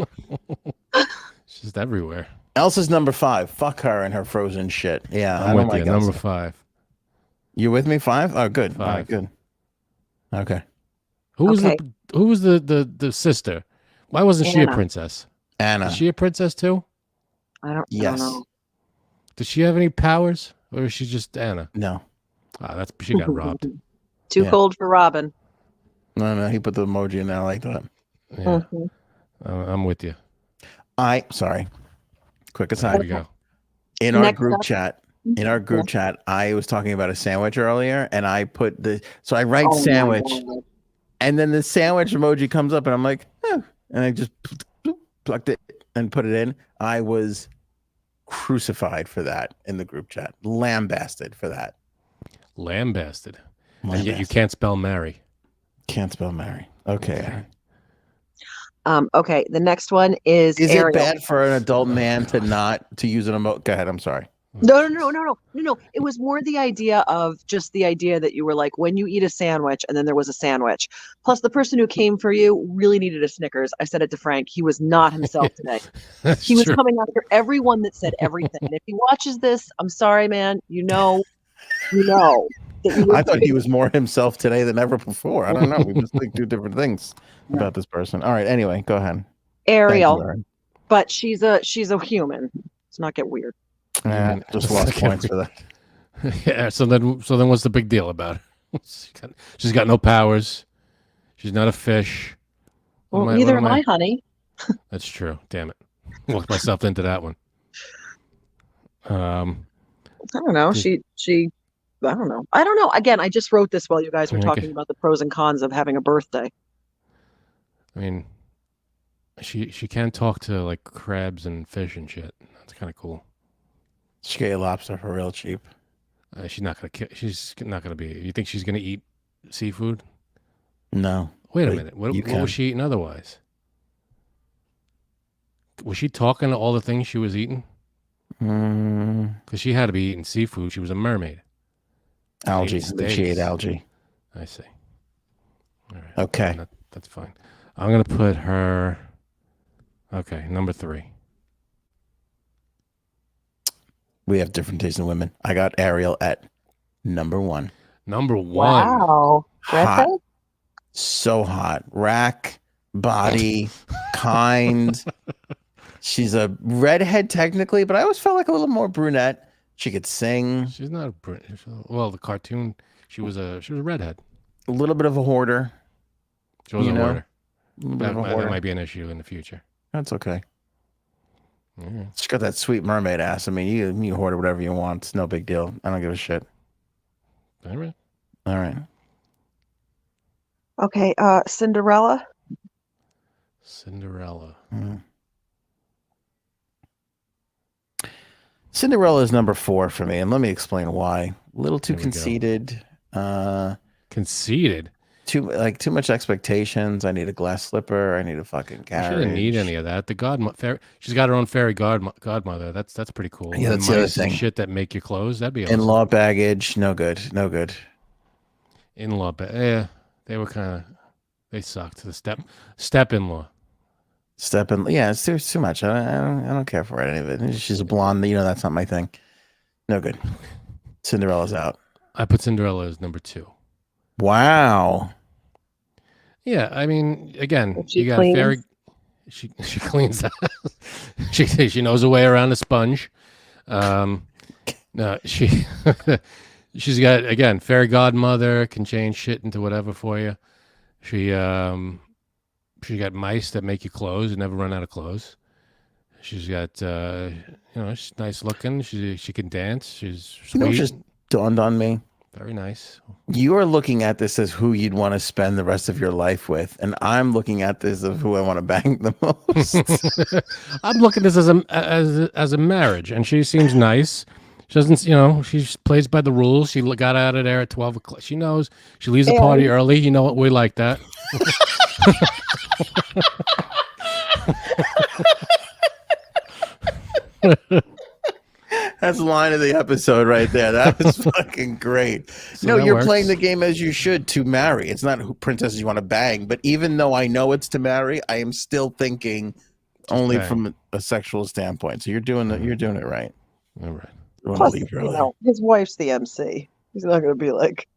It's just everywhere. Elsa's number 5. Fuck her and her frozen shit. Yeah, I'm with you. Number 5. You with me? 5? Oh, good. 5. All right, good. Okay. Who was the sister? Why wasn't she a princess? Anna. Is she a princess too? I don't Yes. know. Does she have any powers, or is she just Anna? No. She got robbed. Too cold for Robin. No. He put the emoji in there like that. Yeah. I'm with you. Sorry. Quick aside. There we go. In our group chat, I was talking about a sandwich earlier, and I put so I write sandwich, and then the sandwich emoji comes up, and I'm like, and I just plucked it and put it in. I was crucified for that in the group chat, lambasted for that. Lambasted. And yet you can't spell Mary. Can't spell Mary. Okay. Okay. The next one is Ariel. It bad for an adult man to use an emoji? Go ahead. I'm sorry. No. It was more the idea of just the idea that you were like, when you eat a sandwich and then there was a sandwich. Plus, the person who came for you really needed a Snickers. I said it to Frank. He was not himself today. He was coming after everyone that said everything. And if he watches this, I'm sorry, man. You know. I thought he was more himself today than ever before. I don't know. We just think 2 different things about this person. All right. Anyway, go ahead. Ariel, but she's a human. Let's not get weird. Just lost points for that. Yeah. So then what's the big deal about her? She's got no powers. She's not a fish. Well, neither am I, honey. That's true. Damn it. Looked myself into that one. I don't know. I don't know. Again, I just wrote this while you guys were talking about the pros and cons of having a birthday. I mean, she can talk to like crabs and fish and shit. That's kind of cool. She get a lobster for real cheap. She's not gonna be. You think she's gonna eat seafood? No. Wait a minute. What was she eating otherwise? Was she talking to all the things she was eating? Because she had to be eating seafood. She was a mermaid. Algae. She ate algae. I see. All right. Okay. That's fine. I'm going to put her... Okay, number 3. We have different tastes in women. I got Ariel at number 1. Number 1. Wow. Hot. So hot. Rack, body, kind. She's a redhead technically, but I always felt like a little more brunette. She could sing. She's not a brunette. Well, the cartoon, she was a redhead. A little bit of a hoarder. She was a hoarder. That might be an issue in the future. That's okay. Yeah. She's got that sweet mermaid ass. I mean, you hoard whatever you want. It's no big deal. I don't give a shit. All right. Okay, Cinderella. Cinderella is number 4 for me, and let me explain why. A little too conceited. Conceited? Too much expectations. I need a glass slipper. I need a fucking carriage. She didn't need any of that. She's got her own fairy godmother. That's pretty cool. Yeah, that's the other thing. Shit that make you clothes. That'd be awesome. In-law baggage. No good. In-law baggage. They were they sucked. The step-in-law. Yeah, it's too much. I don't care for any of it. She's a blonde. That's not my thing. No good. Cinderella's out. I put Cinderella as number 2. Wow. Yeah, I mean, again, you got a fairy. She cleans that. she knows her way around a sponge. No, she's got, again, fairy godmother, can change shit into whatever for you. She got mice that make you clothes and never run out of clothes. She's got she's nice looking. She can dance. She's sweet. Just dawned on me. Very nice. You are looking at this as who you'd want to spend the rest of your life with, and I'm looking at this as who I want to bang the most. I'm looking at this as a marriage, and she seems nice. She doesn't, she plays by the rules. She got out of there at 12 o'clock. She knows she leaves the party early. You know what? We like that. That's the line of the episode right there. That was fucking great. So no, that you're works. playing the game as you should to marry. It's not who princesses you want to bang, but even though I know it's to marry, I am still thinking only bang. from a sexual standpoint. So you're doing it. You're doing it right. All right. You wanna Plus, leave you early. know, his wife's the MC. He's not going to be like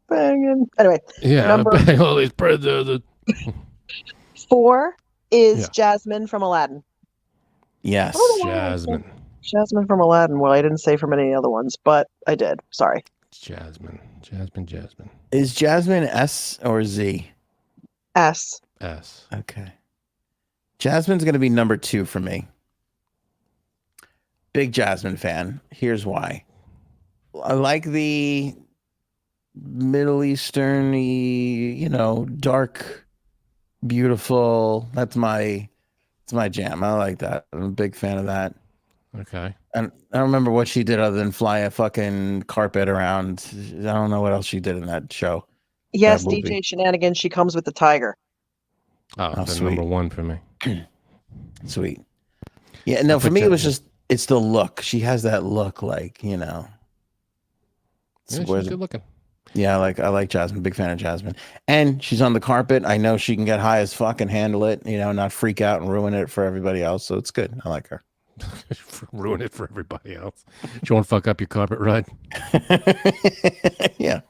banging. Anyway, Yeah. Number- bang all these the 4 is Yeah. Jasmine from Aladdin. Yes. Jasmine. Jasmine from Aladdin. Well, I didn't say from any other ones, but I did. Sorry. Jasmine. Is Jasmine S or Z? S. S. Okay. Jasmine's going to be number 2 for me. Big Jasmine fan. Here's why. I like the Middle Eastern-y, dark, beautiful. That's my jam. I like that. I'm a big fan of that. Okay. And I don't remember what she did other than fly a fucking carpet around. I don't know what else she did in that show. Yes, movie. DJ Shenanigans. She comes with the tiger. Oh, that's sweet. number 1 for me. Sweet. Yeah, no, I'll for put me, it was Jasmine. just, it's the look. She has that look like, Yeah, she's where's- good looking. Yeah, I like Jasmine. Big fan of Jasmine. And she's on the carpet. I know she can get high as fuck and handle it, not freak out and ruin it for everybody else. So it's good. I like her. Ruin it for everybody else. She won't fuck up your carpet ride. Yeah.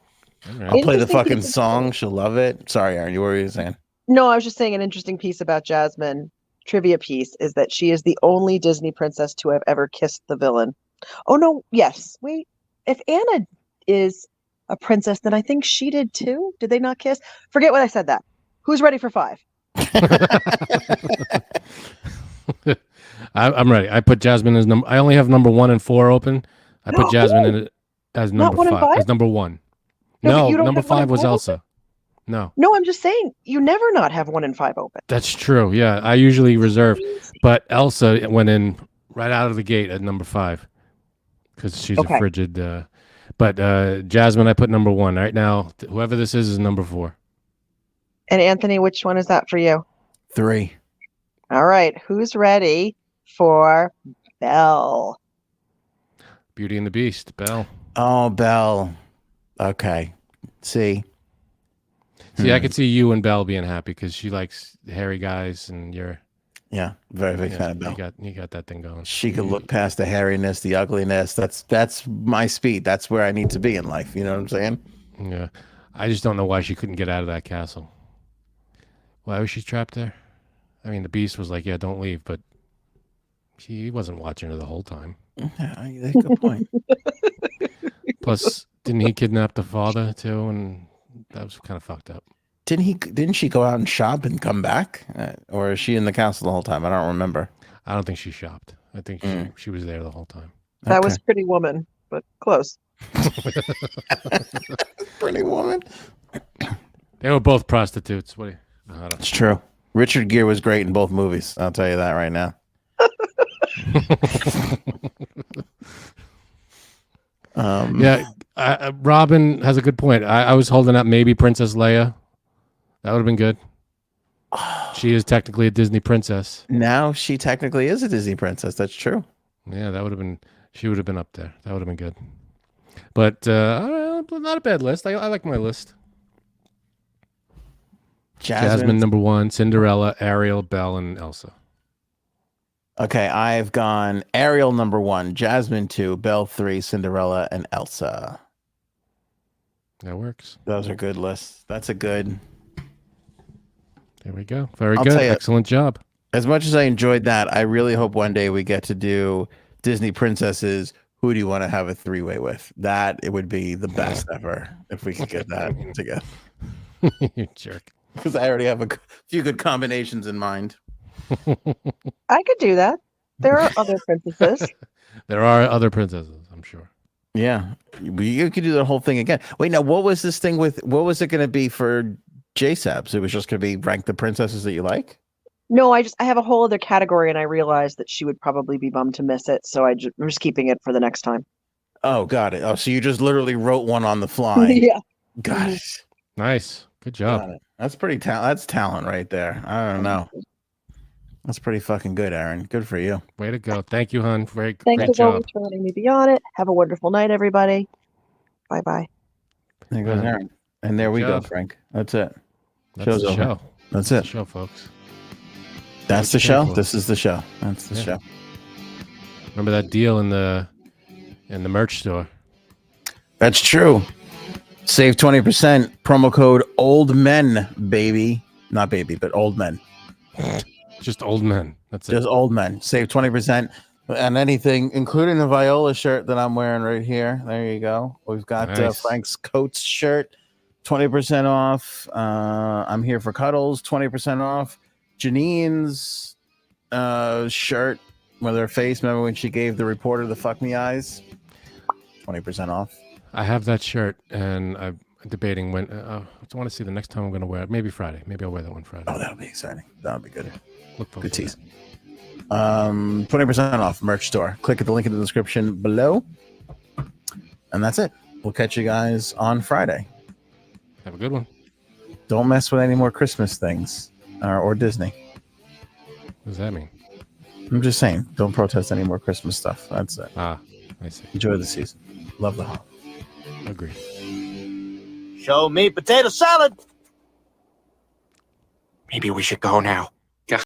All I'll right. play the Interesting fucking piece of- song. She'll love it. Sorry, Aaron, what were you saying? No, I was just saying an interesting piece about Jasmine. Trivia piece is that she is the only Disney princess to have ever kissed the villain. Oh, no. Yes. Wait. If Anna is a princess, then I think she did too. Did they not kiss? Forget what I said that. Who's ready for 5? I'm ready. I put Jasmine as number. I only have number 1 and 4 open. I put Jasmine in it as Not number 1 and 5. 5? As number 1. No, but No, you don't number have 1 and 5 was 5 open? Elsa. No, No, I'm just saying you never not have 1 and 5 open. that's true. Yeah, I usually reserve, but Elsa went in right out of the gate at number 5 because she's Okay. a frigid. But Jasmine, I put number 1 right now. Whoever this is number 4. And Anthony, which one is that for you? 3. All right. Who's ready for Belle? Beauty and the Beast, Belle. Oh, Belle. Okay. See, See, I could see you and Belle being happy because she likes hairy guys, and you're yeah, very big yeah, fan of Belle. you got that thing going. She could look past the hairiness, the ugliness. That's my speed. That's where I need to be in life. You know what I'm saying? Yeah, I just don't know why she couldn't get out of that castle. Why was she trapped there? I mean, the Beast was like, "Yeah, don't leave," but he wasn't watching her the whole time. Yeah, good point. Plus, didn't he kidnap the father too? And that was kind of fucked up. Didn't she go out and shop and come back, or is she in the castle the whole time? I don't remember. I don't think she shopped. I think she was there the whole time. That Okay. was Pretty Woman, but close. Pretty Woman. They were both prostitutes. What? I don't It's true. Richard Gere was great in both movies. I'll tell you that right now. Yeah, Robin has a good point. I was holding up maybe Princess Leia. That would have been good. She is technically a Disney princess. Now she technically is a Disney princess. That's true. Yeah, that would have been. She would have been up there. That would have been good. But not a bad list. I like my list. Jasmine number 1, Cinderella, Ariel, Belle, and Elsa. Okay, I've gone Ariel number 1, Jasmine 2, Belle 3, Cinderella, and Elsa. That works. Those are good lists. That's a good. There we go. Very I'll good. tell you- Excellent job. As much as I enjoyed that, I really hope one day we get to do Disney princesses. Who do you want to have a 3-way with? That it would be the best ever if we could get that together. You jerk. Because I already have a few good combinations in mind. I could do that. There are other princesses. There are other princesses, I'm sure. Yeah, you could do the whole thing again. Wait, now what was this thing with? What was it going to be for JSABs? It was just going to be rank the princesses that you like. No, I have a whole other category, and I realized that she would probably be bummed to miss it, so I'm just keeping it for the next time. Oh, got it. Oh, so you just literally wrote one on the fly. Yeah. Got it. Nice. Good job. Got it. That's pretty That's talent right there. I don't know. That's pretty fucking good, Aaron. Good for you. Way to go. Thank you, hon. Great Thanks as job. always for letting me be on it. Have a wonderful night, everybody. Bye bye. There goes Aaron. And there Good we job. go, Frank. That's it. That's Show's the over. show. That's That's the it. show, folks. That's the What you paying show. for? This is the show. That's the Yeah. show. Remember that deal in the merch store? That's true. Save 20%. Promo code old men, baby. Not baby, but old men. Just old men. That's it. Just old men. Save 20% on anything, including the Viola shirt that I'm wearing right here. There you go. We've got Nice. Frank's Coats shirt, 20% off. I'm here for cuddles, 20% off. Janine's shirt with her face. Remember when she gave the reporter the fuck me eyes? 20% off. I have that shirt, and I'm debating when. I want to see the next time I'm going to wear it. Maybe Friday. Maybe I'll wear that one Friday. Oh, that'll be exciting. That'll be good. Look forward Good to tease. 20% off merch store. Click at the link in the description below. And that's it. We'll catch you guys on Friday. that. Have a good one. Don't mess with any more Christmas things or Disney. What does that mean? I'm just saying, don't protest any more Christmas stuff. That's it. Ah, I see. Enjoy the season. Love the holiday. Agree. Show me potato salad. Maybe we should go now.